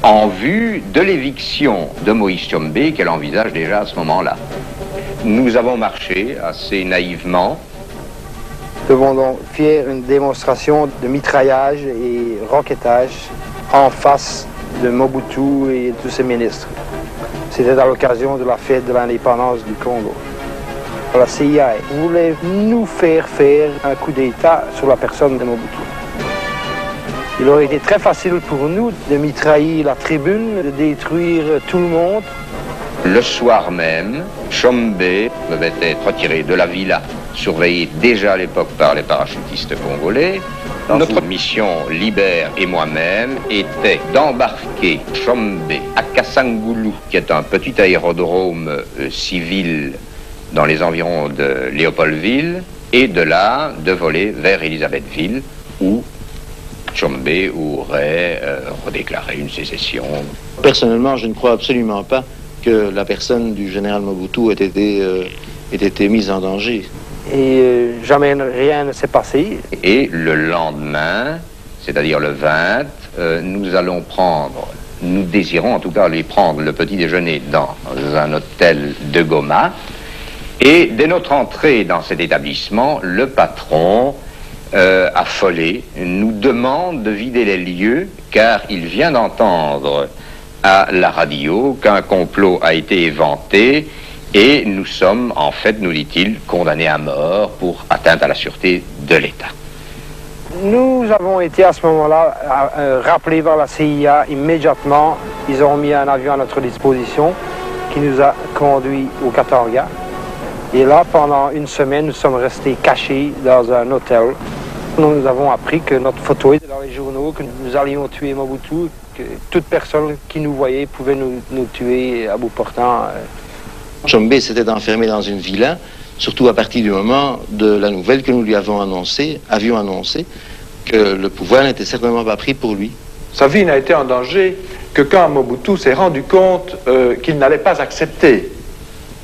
en vue de l'éviction de Moïse Tshombe qu'elle envisage déjà à ce moment-là. Nous avons marché assez naïvement. Nous devons donc faire une démonstration de mitraillage et roquettage en face de Mobutu et de tous ses ministres. C'était à l'occasion de la fête de l'indépendance du Congo. La CIA voulait nous faire un coup d'État sur la personne de Mobutu. Il aurait été très facile pour nous de mitrailler la tribune, de détruire tout le monde. Le soir même, Tshombe devait être retiré de la villa, surveillée déjà à l'époque par les parachutistes congolais. Notre mission, Libère et moi-même, était d'embarquer Tshombe à Kassangoulou, qui est un petit aérodrome civil dans les environs de Léopoldville, et de là, de voler vers Elisabethville, où Tshombe aurait redéclaré une sécession. Personnellement, je ne crois absolument pas que la personne du général Mobutu ait été mise en danger. Et jamais rien ne s'est passé. Et le lendemain, c'est-à-dire le 20, nous désirons en tout cas aller prendre le petit déjeuner dans un hôtel de Goma. Et dès notre entrée dans cet établissement, le patron, affolé, nous demande de vider les lieux car il vient d'entendre à la radio qu'un complot a été éventé et nous sommes, en fait, nous dit-il, condamnés à mort pour atteinte à la sûreté de l'État. Nous avons été à ce moment-là rappelés par la CIA immédiatement. Ils ont mis un avion à notre disposition qui nous a conduits au Katanga. Et là, pendant une semaine, nous sommes restés cachés dans un hôtel. Nous avons appris que notre photo était dans les journaux, que nous allions tuer Mobutu, que toute personne qui nous voyait pouvait nous tuer à bout portant. Tshombe s'était enfermé dans une villa, surtout à partir du moment de la nouvelle que nous lui avions annoncé que le pouvoir n'était certainement pas pris pour lui. Sa vie n'a été en danger que quand Mobutu s'est rendu compte qu'il n'allait pas accepter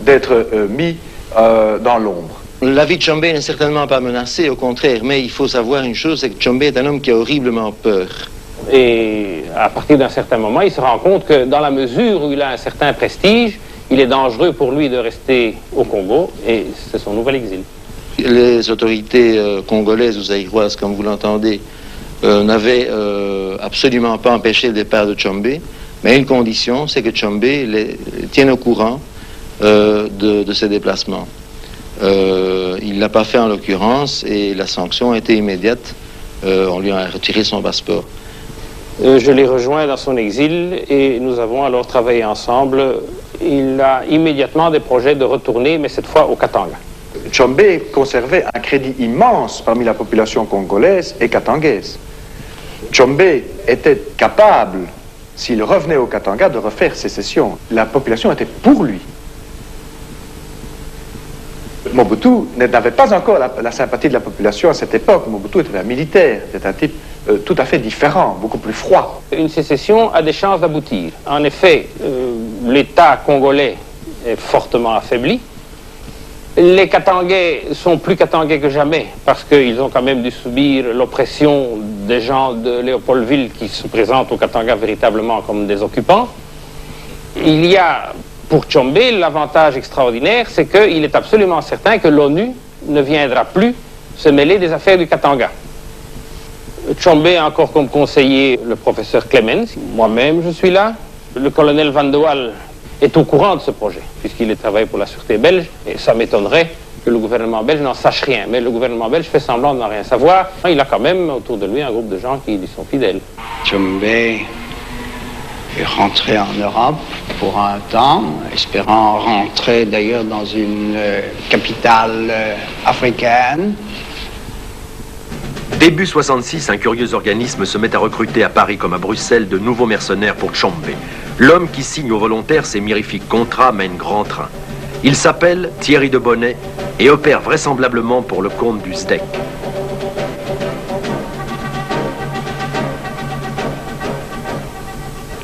d'être mis dans l'ombre. La vie de Tshombe n'est certainement pas menacée, au contraire, mais il faut savoir une chose, c'est que Tshombe est un homme qui a horriblement peur. Et à partir d'un certain moment, il se rend compte que dans la mesure où il a un certain prestige, il est dangereux pour lui de rester au Congo, et c'est son nouvel exil. Les autorités congolaises ou zaïroises, comme vous l'entendez, n'avaient absolument pas empêché le départ de Tshombe, mais une condition, c'est que Tshombe les tienne au courant de ses déplacements. Il ne l'a pas fait en l'occurrence et la sanction a été immédiate. On lui a retiré son passeport. Je l'ai rejoint dans son exil et nous avons alors travaillé ensemble. Il a immédiatement des projets de retourner, mais cette fois au Katanga. Tshombe conservait un crédit immense parmi la population congolaise et katangaise. Tshombe était capable, s'il revenait au Katanga, de refaire sécession. La population était pour lui. Mobutu n'avait pas encore la sympathie de la population à cette époque. Mobutu était un militaire, c'était un type tout à fait différent, beaucoup plus froid. Une sécession a des chances d'aboutir. En effet, l'État congolais est fortement affaibli. Les Katangais sont plus Katangais que jamais parce qu'ils ont quand même dû subir l'oppression des gens de Léopoldville qui se présentent au Katanga véritablement comme des occupants. Il y a pour Tshombe l'avantage extraordinaire, c'est qu'il est absolument certain que l'ONU ne viendra plus se mêler des affaires du Katanga. Tshombe a encore comme conseiller le professeur Clemens, moi-même je suis là. Le colonel Van de Waal est au courant de ce projet, puisqu'il travaille pour la sûreté belge, et ça m'étonnerait que le gouvernement belge n'en sache rien. Mais le gouvernement belge fait semblant de n'en rien savoir. Il a quand même autour de lui un groupe de gens qui lui sont fidèles. Tshombe est rentré en Europe pour un temps, espérant rentrer d'ailleurs dans une capitale africaine. Début 66, un curieux organisme se met à recruter à Paris comme à Bruxelles de nouveaux mercenaires pour Tshombe. L'homme qui signe aux volontaires ces mirifiques contrats mène grand train. Il s'appelle Thierry de Bonnet et opère vraisemblablement pour le compte du SDEC.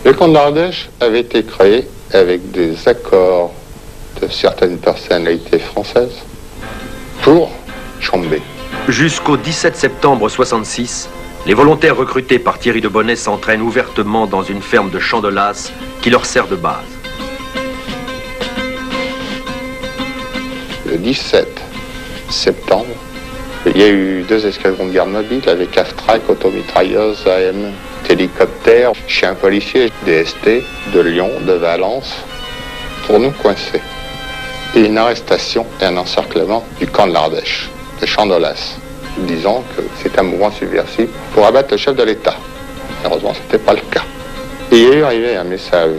Le camp d'Ardèche avait été créé avec des accords de certaines personnalités françaises pour Tchombé. Jusqu'au 17 septembre 66, les volontaires recrutés par Thierry de Bonnet s'entraînent ouvertement dans une ferme de Champ de Lasse qui leur sert de base. Le 17 septembre, il y a eu 2 escadrons de garde mobile avec Astrac, automitrailleuses, AM, hélicoptères, chiens policiers, DST, de Lyon, de Valence, pour nous coincer. Et une arrestation et un encerclement du camp de l'Ardèche, de Champ de Lasse, disant que c'est un mouvement subversif pour abattre le chef de l'État. Heureusement, ce n'était pas le cas. Et il y a eu arrivé un message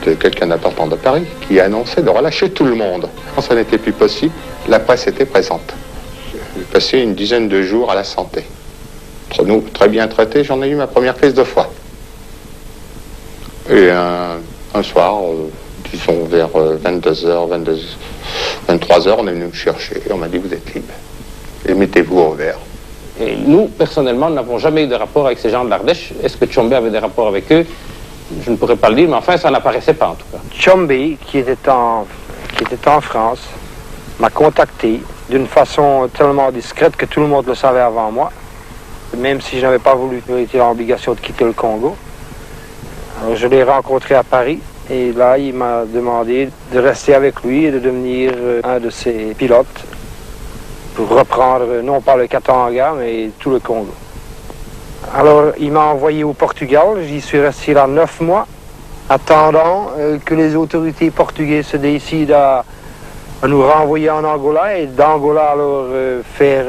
de quelqu'un d'important de Paris qui annonçait de relâcher tout le monde. Quand ça n'était plus possible, la presse était présente. J'ai passé une dizaine de jours à la santé. Entre nous, très bien traité, j'en ai eu ma première crise de foie. Et un soir, disons vers 22h, 23h, on est venu me chercher et on m'a dit vous êtes libre. Et mettez-vous au vert. Et nous, personnellement, nous n'avons jamais eu de rapport avec ces gens de l'Ardèche. Est-ce que Tchombé avait des rapports avec eux? Je ne pourrais pas le dire, mais enfin, ça n'apparaissait pas en tout cas. Tchombé, qui était en France, m'a contacté d'une façon tellement discrète que tout le monde le savait avant moi, même si je n'avais pas voulu, j'avais été en obligation de quitter le Congo. Alors, je l'ai rencontré à Paris, et là, il m'a demandé de rester avec lui et de devenir un de ses pilotes pour reprendre, non pas le Katanga, mais tout le Congo. Alors, il m'a envoyé au Portugal, j'y suis resté là 9 mois, attendant que les autorités portugaises se décident à nous renvoyer en Angola, et d'Angola alors faire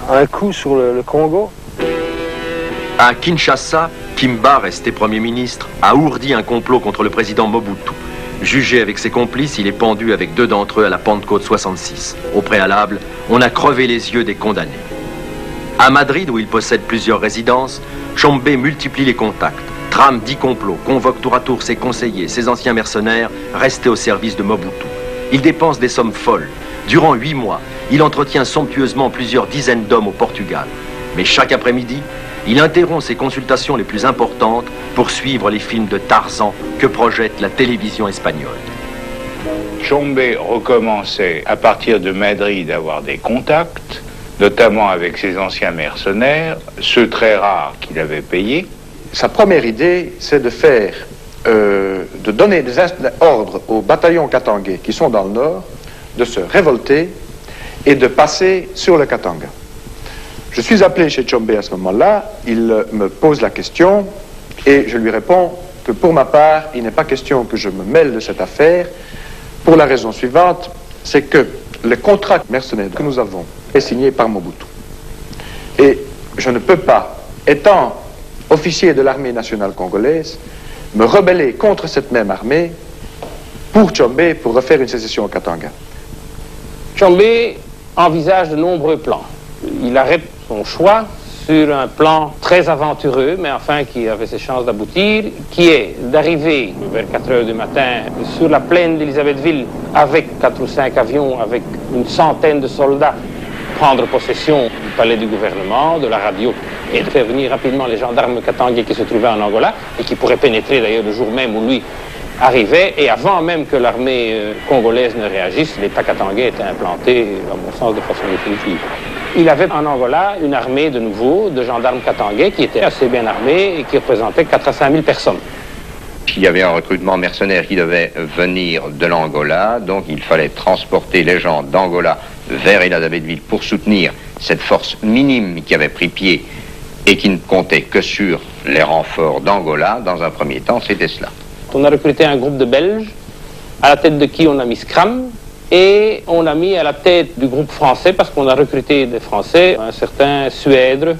un coup sur le Congo. À Kinshasa, Kimba, resté Premier ministre, a ourdi un complot contre le président Mobutu. Jugé avec ses complices, il est pendu avec 2 d'entre eux à la Pentecôte 66. Au préalable, on a crevé les yeux des condamnés. À Madrid, où il possède plusieurs résidences, Tchombé multiplie les contacts, trame 10 complots, convoque tour à tour ses conseillers, ses anciens mercenaires, restés au service de Mobutu. Il dépense des sommes folles. Durant 8 mois, il entretient somptueusement plusieurs dizaines d'hommes au Portugal. Mais chaque après-midi, il interrompt ses consultations les plus importantes pour suivre les films de Tarzan que projette la télévision espagnole. Tchombé recommençait à partir de Madrid à avoir des contacts, notamment avec ses anciens mercenaires, ceux très rares qu'il avait payés. Sa première idée, c'est de donner des ordres aux bataillons katangais qui sont dans le nord, de se révolter et de passer sur le Katanga. Je suis appelé chez Tchombé à ce moment-là, il me pose la question et je lui réponds que pour ma part, il n'est pas question que je me mêle de cette affaire pour la raison suivante, c'est que le contrat mercenaire que nous avons est signé par Mobutu. Et je ne peux pas, étant officier de l'armée nationale congolaise, me rebeller contre cette même armée pour Tchombé pour refaire une sécession au Katanga. Tchombé envisage de nombreux plans. Il arrête son choix sur un plan très aventureux, mais enfin qui avait ses chances d'aboutir, qui est d'arriver vers 4 h du matin sur la plaine d'Elisabethville avec 4 ou 5 avions, avec une centaine de soldats, prendre possession du palais du gouvernement, de la radio, et de faire venir rapidement les gendarmes katangais qui se trouvaient en Angola, et qui pourraient pénétrer d'ailleurs le jour même où lui arrivait, et avant même que l'armée congolaise ne réagisse, l'État katangais était implanté, à mon sens, de façon définitive. Il avait en Angola une armée de nouveau, de gendarmes katangais, qui était assez bien armée et qui représentait 4 à 5 000 personnes. Il y avait un recrutement mercenaire qui devait venir de l'Angola, donc il fallait transporter les gens d'Angola vers Elisabethville pour soutenir cette force minime qui avait pris pied et qui ne comptait que sur les renforts d'Angola. Dans un premier temps, c'était cela. On a recruté un groupe de Belges, à la tête de qui on a mis Scram, et on a mis à la tête du groupe français, parce qu'on a recruté des Français, un certain Suèdre,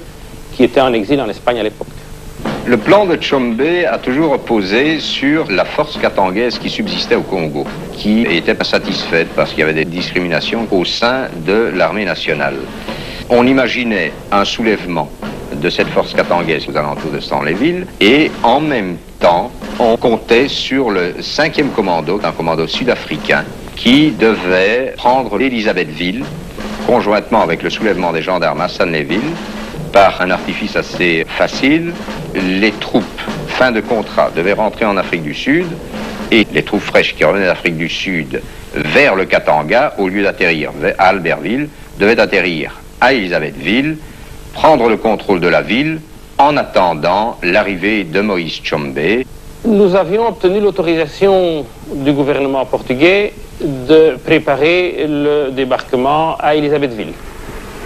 qui était en exil en Espagne à l'époque. Le plan de Tchombé a toujours reposé sur la force katangaise qui subsistait au Congo, qui était pas satisfaite parce qu'il y avait des discriminations au sein de l'armée nationale. On imaginait un soulèvement de cette force katangaise aux alentours de Stanleyville, et en même temps, on comptait sur le 5e commando, un commando sud-africain, qui devait prendre l'Elisabethville, conjointement avec le soulèvement des gendarmes à Stanleyville. Par un artifice assez facile, les troupes, fin de contrat, devaient rentrer en Afrique du Sud, et les troupes fraîches qui revenaient d'Afrique du Sud vers le Katanga, au lieu d'atterrir à Albertville, devaient atterrir à Elisabethville, prendre le contrôle de la ville en attendant l'arrivée de Moïse Tshombe. Nous avions obtenu l'autorisation du gouvernement portugais de préparer le débarquement à Elisabethville.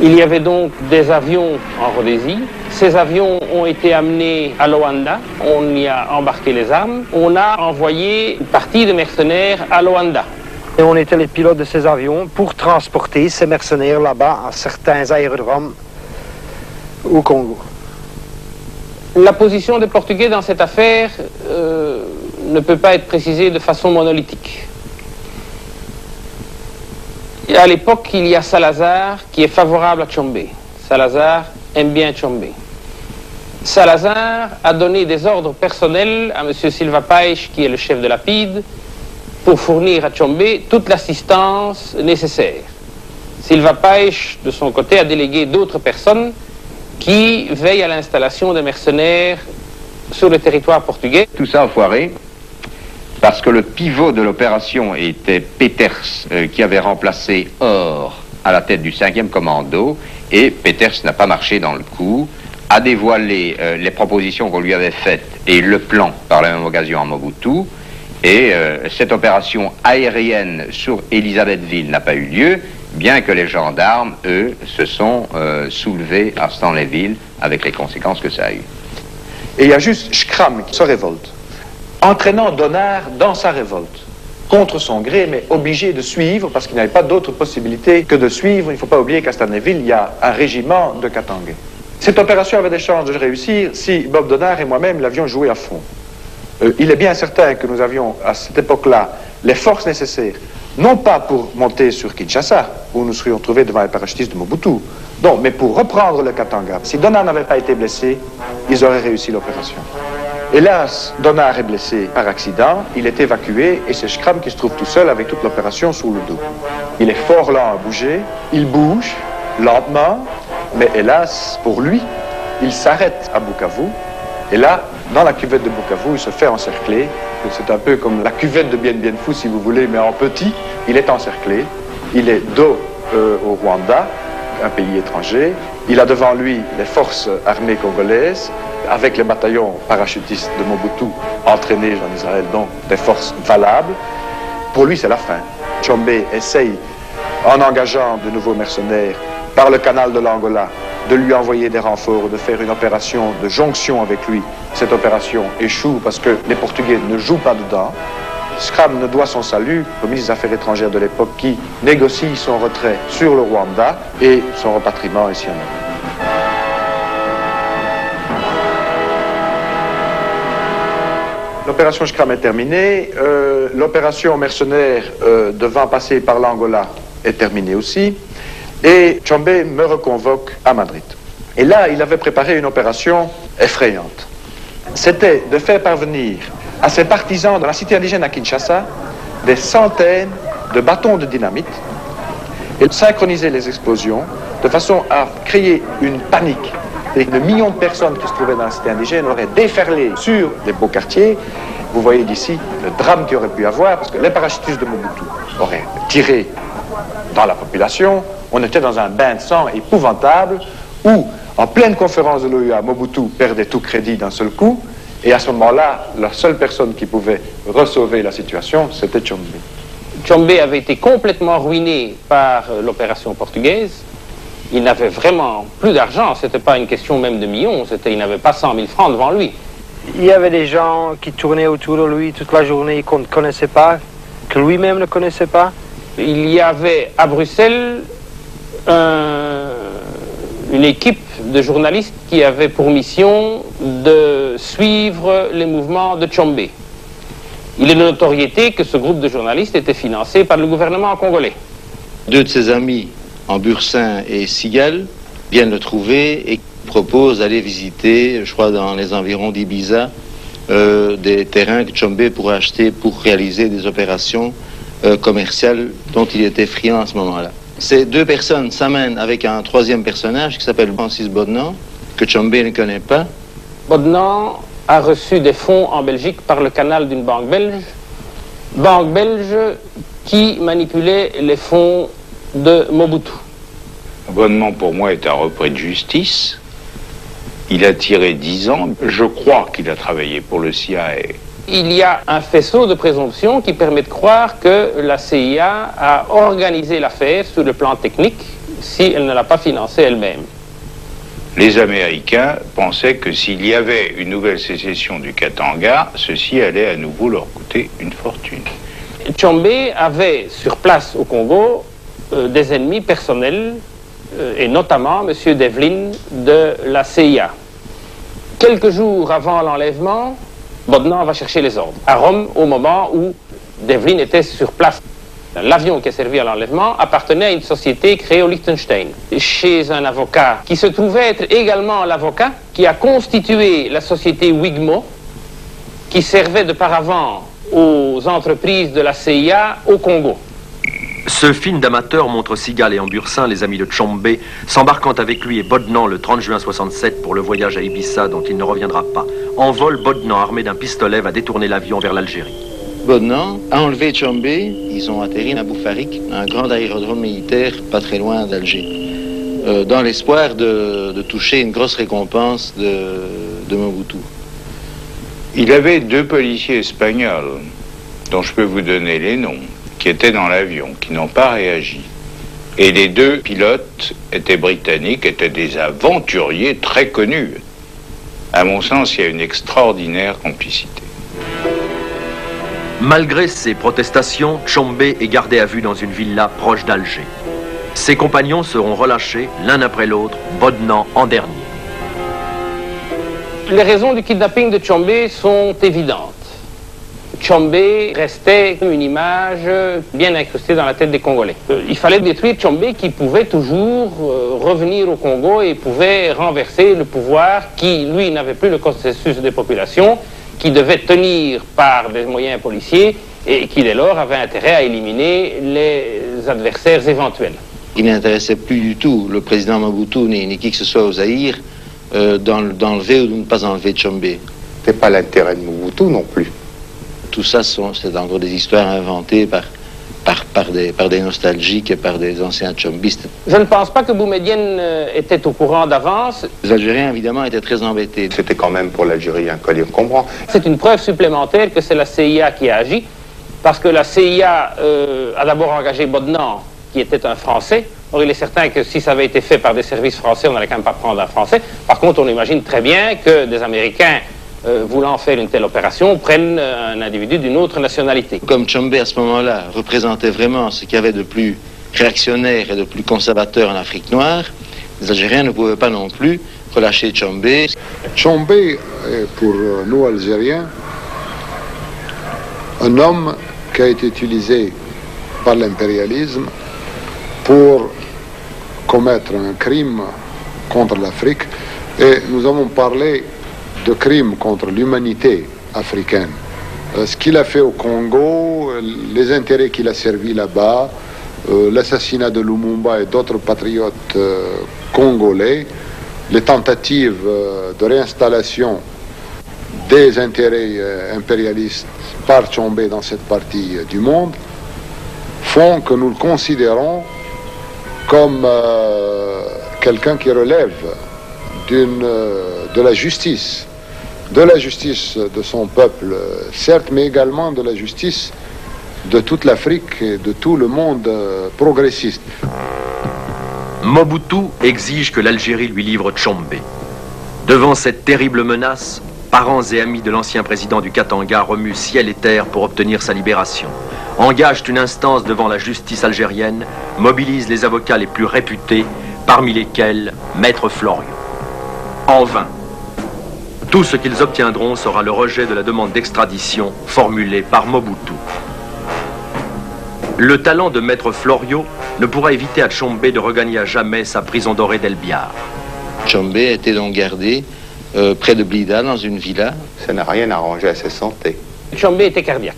Il y avait donc des avions en Rhodésie. Ces avions ont été amenés à Luanda. On y a embarqué les armes. On a envoyé une partie de mercenaires à Luanda. Et on était les pilotes de ces avions pour transporter ces mercenaires là-bas à certains aérodromes au Congo. La position des Portugais dans cette affaire ne peut pas être précisée de façon monolithique. Et à l'époque, il y a Salazar qui est favorable à Tshombe. Salazar aime bien Tshombe. Salazar a donné des ordres personnels à M. Silva Paes, qui est le chef de la PIDE, pour fournir à Tshombe toute l'assistance nécessaire. Silva Paes, de son côté, a délégué d'autres personnes qui veillent à l'installation des mercenaires sur le territoire portugais. Tout ça a foiré parce que le pivot de l'opération était Peters, qui avait remplacé Or à la tête du 5e commando, et Peters n'a pas marché dans le coup, a dévoilé les propositions qu'on lui avait faites et le plan par la même occasion à Mobutu, et cette opération aérienne sur Elisabethville n'a pas eu lieu, bien que les gendarmes, eux, se sont soulevés à Stanleyville avec les conséquences que ça a eu. Et il y a juste Schramm qui se révolte, entraînant Donard dans sa révolte, contre son gré, mais obligé de suivre, parce qu'il n'avait pas d'autre possibilité que de suivre. Il ne faut pas oublier qu'à Stanleyville, il y a un régiment de Katanga. Cette opération avait des chances de réussir si Bob Donard et moi-même l'avions joué à fond. Il est bien certain que nous avions, à cette époque-là, les forces nécessaires, non pas pour monter sur Kinshasa, où nous serions trouvés devant les parachutistes de Mobutu, non, mais pour reprendre le Katanga. Si Donard n'avait pas été blessé, ils auraient réussi l'opération. Hélas, Donard est blessé par accident, il est évacué et c'est Schramm qui se trouve tout seul avec toute l'opération sous le dos. Il est fort lent à bouger, il bouge lentement, mais hélas, pour lui, il s'arrête à Bukavu. Et là, dans la cuvette de Bukavu, il se fait encercler. C'est un peu comme la cuvette de Bien Bien Phu, si vous voulez, mais en petit. Il est encerclé. Il est dos au Rwanda, un pays étranger. Il a devant lui les forces armées congolaises, avec les bataillons parachutistes de Mobutu entraînés en Israël, donc des forces valables. Pour lui, c'est la fin. Tshombe essaye, en engageant de nouveaux mercenaires par le canal de l'Angola, de lui envoyer des renforts, de faire une opération de jonction avec lui. Cette opération échoue parce que les Portugais ne jouent pas dedans. Schramm ne doit son salut au ministre des Affaires étrangères de l'époque qui négocie son retrait sur le Rwanda et son repatriement ici en Europe. L'opération Schramm est terminée. L'opération mercenaire devant passer par l'Angola est terminée aussi. Et Tshombe me reconvoque à Madrid. Et là, il avait préparé une opération effrayante. C'était de faire parvenir à ses partisans dans la cité indigène à Kinshasa des centaines de bâtons de dynamite et de synchroniser les explosions de façon à créer une panique. Et le million de personnes qui se trouvaient dans la cité indigène auraient déferlé sur les beaux quartiers. Vous voyez d'ici le drame qu'il y aurait pu avoir parce que les parachutistes de Mobutu auraient tiré dans la population. On était dans un bain de sang épouvantable où, en pleine conférence de l'OUA, Mobutu perdait tout crédit d'un seul coup. Et à ce moment-là, la seule personne qui pouvait ressauver la situation, c'était Tshombe. Tshombe avait été complètement ruiné par l'opération portugaise. Il n'avait vraiment plus d'argent. Ce n'était pas une question même de millions. Il n'avait pas 100 000 francs devant lui. Il y avait des gens qui tournaient autour de lui toute la journée qu'on ne connaissait pas, que lui-même ne connaissait pas. Il y avait à Bruxelles une équipe de journalistes qui avait pour mission de suivre les mouvements de Tshombe. Il est de notoriété que ce groupe de journalistes était financé par le gouvernement congolais. Deux de ses amis, Ambursin et Sigal, viennent le trouver et proposent d'aller visiter, je crois dans les environs d'Ibiza, des terrains que Tshombe pourrait acheter pour réaliser des opérations commerciales dont il était friand à ce moment-là. Ces deux personnes s'amènent avec un troisième personnage qui s'appelle Francis Bodnan, que Tshombe ne connaît pas. Bodnan a reçu des fonds en Belgique par le canal d'une banque belge banque belge qui manipulait les fonds de Mobutu. Bonnement, pour moi, est un repris de justice. Il a tiré 10 ans. Je crois qu'il a travaillé pour le CIA. Il y a un faisceau de présomption qui permet de croire que la CIA a organisé l'affaire sur le plan technique si elle ne l'a pas financée elle-même. Les Américains pensaient que s'il y avait une nouvelle sécession du Katanga, ceci allait à nouveau leur coûter une fortune. Tshombe avait sur place au Congo des ennemis personnels, et notamment M. Devlin de la CIA. Quelques jours avant l'enlèvement, Bodnan va chercher les ordres à Rome au moment où Devlin était sur place. L'avion qui a servi à l'enlèvement appartenait à une société créée au Liechtenstein, chez un avocat qui se trouvait être également l'avocat qui a constitué la société Wigmo, qui servait de paravent aux entreprises de la CIA au Congo. Ce film d'amateur montre Seagal et Ambursin, les amis de Tshombe, s'embarquant avec lui et Bodnan le 30 juin 67 pour le voyage à Ibiza dont il ne reviendra pas. En vol, Bodnan, armé d'un pistolet, va détourner l'avion vers l'Algérie. Bodnan a enlevé Tshombe, ils ont atterri à Boufarik, un grand aérodrome militaire pas très loin d'Alger, dans l'espoir de toucher une grosse récompense de Mobutu. Il avait 2 policiers espagnols, dont je peux vous donner les noms, qui étaient dans l'avion, qui n'ont pas réagi. Et les 2 pilotes étaient britanniques, étaient des aventuriers très connus. À mon sens, il y a une extraordinaire complicité. Malgré ses protestations, Tshombe est gardé à vue dans une villa proche d'Alger. Ses compagnons seront relâchés l'un après l'autre, Bodnan en dernier. Les raisons du kidnapping de Tshombe sont évidentes. Tshombe restait une image bien incrustée dans la tête des Congolais. Il fallait détruire Tshombe qui pouvait toujours revenir au Congo et pouvait renverser le pouvoir qui, lui, n'avait plus le consensus des populations, qui devait tenir par des moyens policiers et qui, dès lors, avait intérêt à éliminer les adversaires éventuels. Il n'intéressait plus du tout le président Mobutu ni qui que ce soit au Zaïre d'enlever ou de ne pas enlever Tshombe. C'est pas l'intérêt de Mobutu non plus. Tout ça, c'est encore des histoires inventées par des nostalgiques et par des anciens tchombistes. Je ne pense pas que Boumedienne était au courant d'avance. Les Algériens, évidemment, étaient très embêtés. C'était quand même pour l'Algérie un collier encombrant. C'est une preuve supplémentaire que c'est la CIA qui a agi, parce que la CIA a d'abord engagé Bodnan, qui était un Français. Or, il est certain que si ça avait été fait par des services français, on n'allait quand même pas prendre un Français. Par contre, on imagine très bien que des Américains voulant faire une telle opération, prennent un individu d'une autre nationalité. Comme Tshombe, à ce moment-là, représentait vraiment ce qu'il y avait de plus réactionnaire et de plus conservateur en Afrique noire, les Algériens ne pouvaient pas non plus relâcher Tshombe. Tshombe est pour nous, Algériens, un homme qui a été utilisé par l'impérialisme pour commettre un crime contre l'Afrique. Et nous avons parlé de crimes contre l'humanité africaine. Ce qu'il a fait au Congo, les intérêts qu'il a servis là-bas, l'assassinat de Lumumba et d'autres patriotes congolais, les tentatives de réinstallation des intérêts impérialistes par Tshombe dans cette partie du monde, font que nous le considérons comme quelqu'un qui relève de la justice de son peuple, certes, mais également de la justice de toute l'Afrique et de tout le monde progressiste. Mobutu exige que l'Algérie lui livre Tshombe. Devant cette terrible menace, parents et amis de l'ancien président du Katanga remuent ciel et terre pour obtenir sa libération, engagent une instance devant la justice algérienne, mobilisent les avocats les plus réputés, parmi lesquels Maître Floriot. En vain. Tout ce qu'ils obtiendront sera le rejet de la demande d'extradition formulée par Mobutu. Le talent de Maître Floriot ne pourra éviter à Tshombe de regagner à jamais sa prison dorée d'El Biar. Tshombe était donc gardé près de Blida, dans une villa. Ça n'a rien arrangé à sa santé. Tshombe était cardiaque.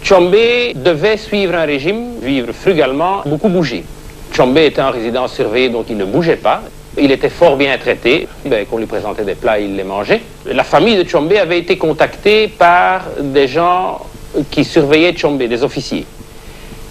Tshombe devait suivre un régime, vivre frugalement, beaucoup bouger. Tshombe était en résidence surveillée, donc il ne bougeait pas. Il était fort bien traité. Qu'on lui présentait des plats, il les mangeait. La famille de Tshombe avait été contactée par des gens qui surveillaient Tchombe, des officiers,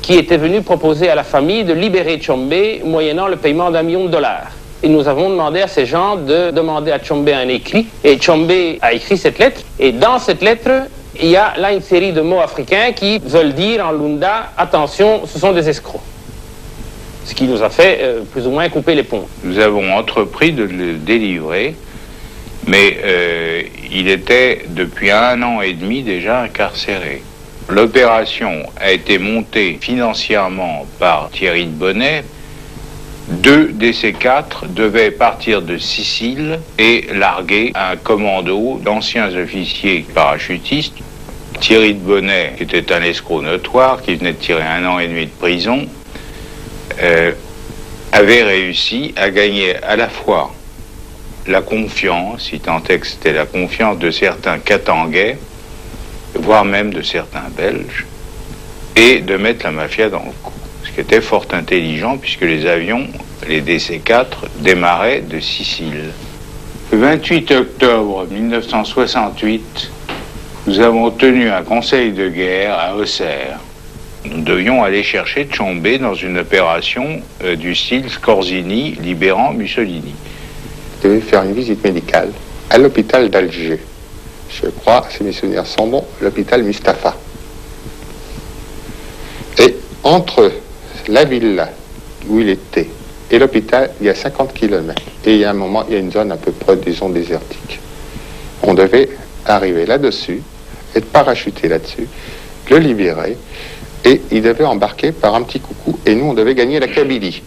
qui étaient venus proposer à la famille de libérer Tchombe moyennant le paiement d'1 million de dollars. Et nous avons demandé à ces gens de demander à Tchombe un écrit, et Tchombe a écrit cette lettre, et dans cette lettre, il y a là une série de mots africains qui veulent dire en Lunda, attention, ce sont des escrocs. Ce qui nous a fait plus ou moins couper les ponts. Nous avons entrepris de le délivrer, mais il était depuis 1 an et demi déjà incarcéré. L'opération a été montée financièrement par Thierry de Bonnet. 2 DC-4 devaient partir de Sicile et larguer un commando d'anciens officiers parachutistes. Thierry de Bonnet, qui était un escroc notoire, qui venait de tirer 1 an et demi de prison, avait réussi à gagner à la fois la confiance, si tant est que c'était la confiance de certains Katangais, voire même de certains Belges, et de mettre la mafia dans le coup. Ce qui était fort intelligent puisque les avions, les DC-4, démarraient de Sicile. Le 28 octobre 1968, nous avons tenu un conseil de guerre à Auxerre. Nous devions aller chercher Tchombe dans une opération du style Scorzini libérant Mussolini. Je devais faire une visite médicale à l'hôpital d'Alger. Je crois, si mes souvenirs sont bons, l'hôpital Mustapha. Et entre la ville où il était et l'hôpital, il y a 50 km. Et il y a un moment, il y a une zone à peu près, disons, désertique. On devait arriver là-dessus, être parachuté là-dessus, le libérer, et il devait embarquer par un petit coucou, et nous, on devait gagner la Kabylie.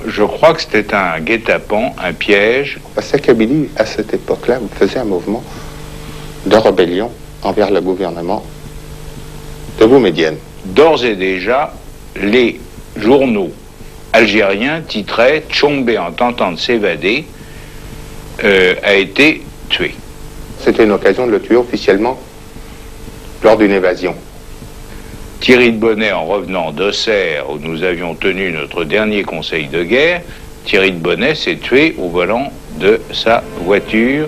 Je crois que c'était un guet-apens, un piège. Parce que la Kabylie, à cette époque-là, faisait un mouvement de rébellion envers le gouvernement de Boumedienne. D'ores et déjà, les journaux algériens titraient « Tchombe, en tentant de s'évader, a été tué ». C'était une occasion de le tuer officiellement lors d'une évasion. Thierry de Bonnet, en revenant d'Auxerre, où nous avions tenu notre dernier conseil de guerre, Thierry de Bonnet s'est tué au volant de sa voiture.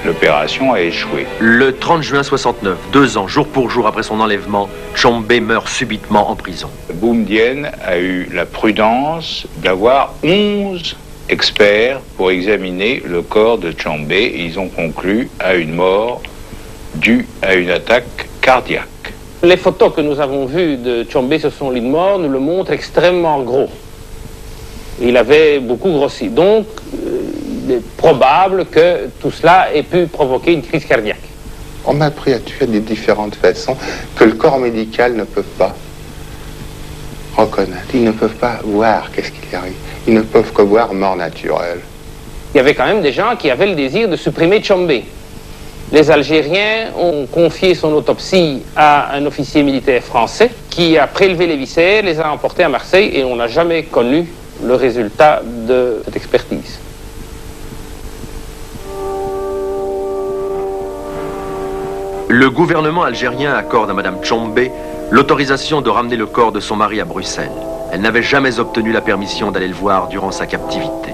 L'opération a échoué. Le 30 juin 69, 2 ans, jour pour jour après son enlèvement, Tchombe meurt subitement en prison. Boumedienne a eu la prudence d'avoir 11 experts pour examiner le corps de Tchombe. Ils ont conclu à une mort due à une attaque cardiaque. Les photos que nous avons vues de Tchombe sur son lit de mort nous le montrent extrêmement gros. Il avait beaucoup grossi. Donc, il est probable que tout cela ait pu provoquer une crise cardiaque. On m'a appris à tuer de différentes façons que le corps médical ne peut pas reconnaître. Ils ne peuvent pas voir qu'est-ce qu'il y arrive. Ils ne peuvent que voir mort naturelle. Il y avait quand même des gens qui avaient le désir de supprimer Tchombe. Les Algériens ont confié son autopsie à un officier militaire français qui a prélevé les viscères, les a emportés à Marseille et on n'a jamais connu le résultat de cette expertise. Le gouvernement algérien accorde à Madame Tchombe l'autorisation de ramener le corps de son mari à Bruxelles. Elle n'avait jamais obtenu la permission d'aller le voir durant sa captivité.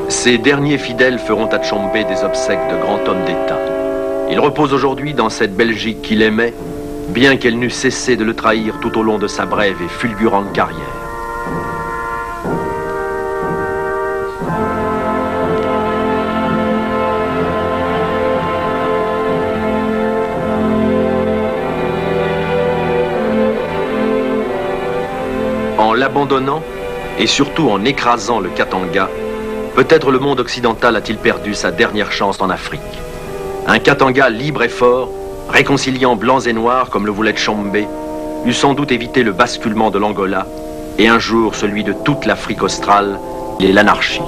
Ces derniers fidèles feront à Tchombe des obsèques de grand homme d'État. Il repose aujourd'hui dans cette Belgique qu'il aimait, bien qu'elle n'eût cessé de le trahir tout au long de sa brève et fulgurante carrière. En l'abandonnant, et surtout en écrasant le Katanga, peut-être le monde occidental a-t-il perdu sa dernière chance en Afrique. Un Katanga libre et fort, réconciliant blancs et noirs comme le voulait Tchombe, eût sans doute évité le basculement de l'Angola et un jour celui de toute l'Afrique australe et l'anarchie.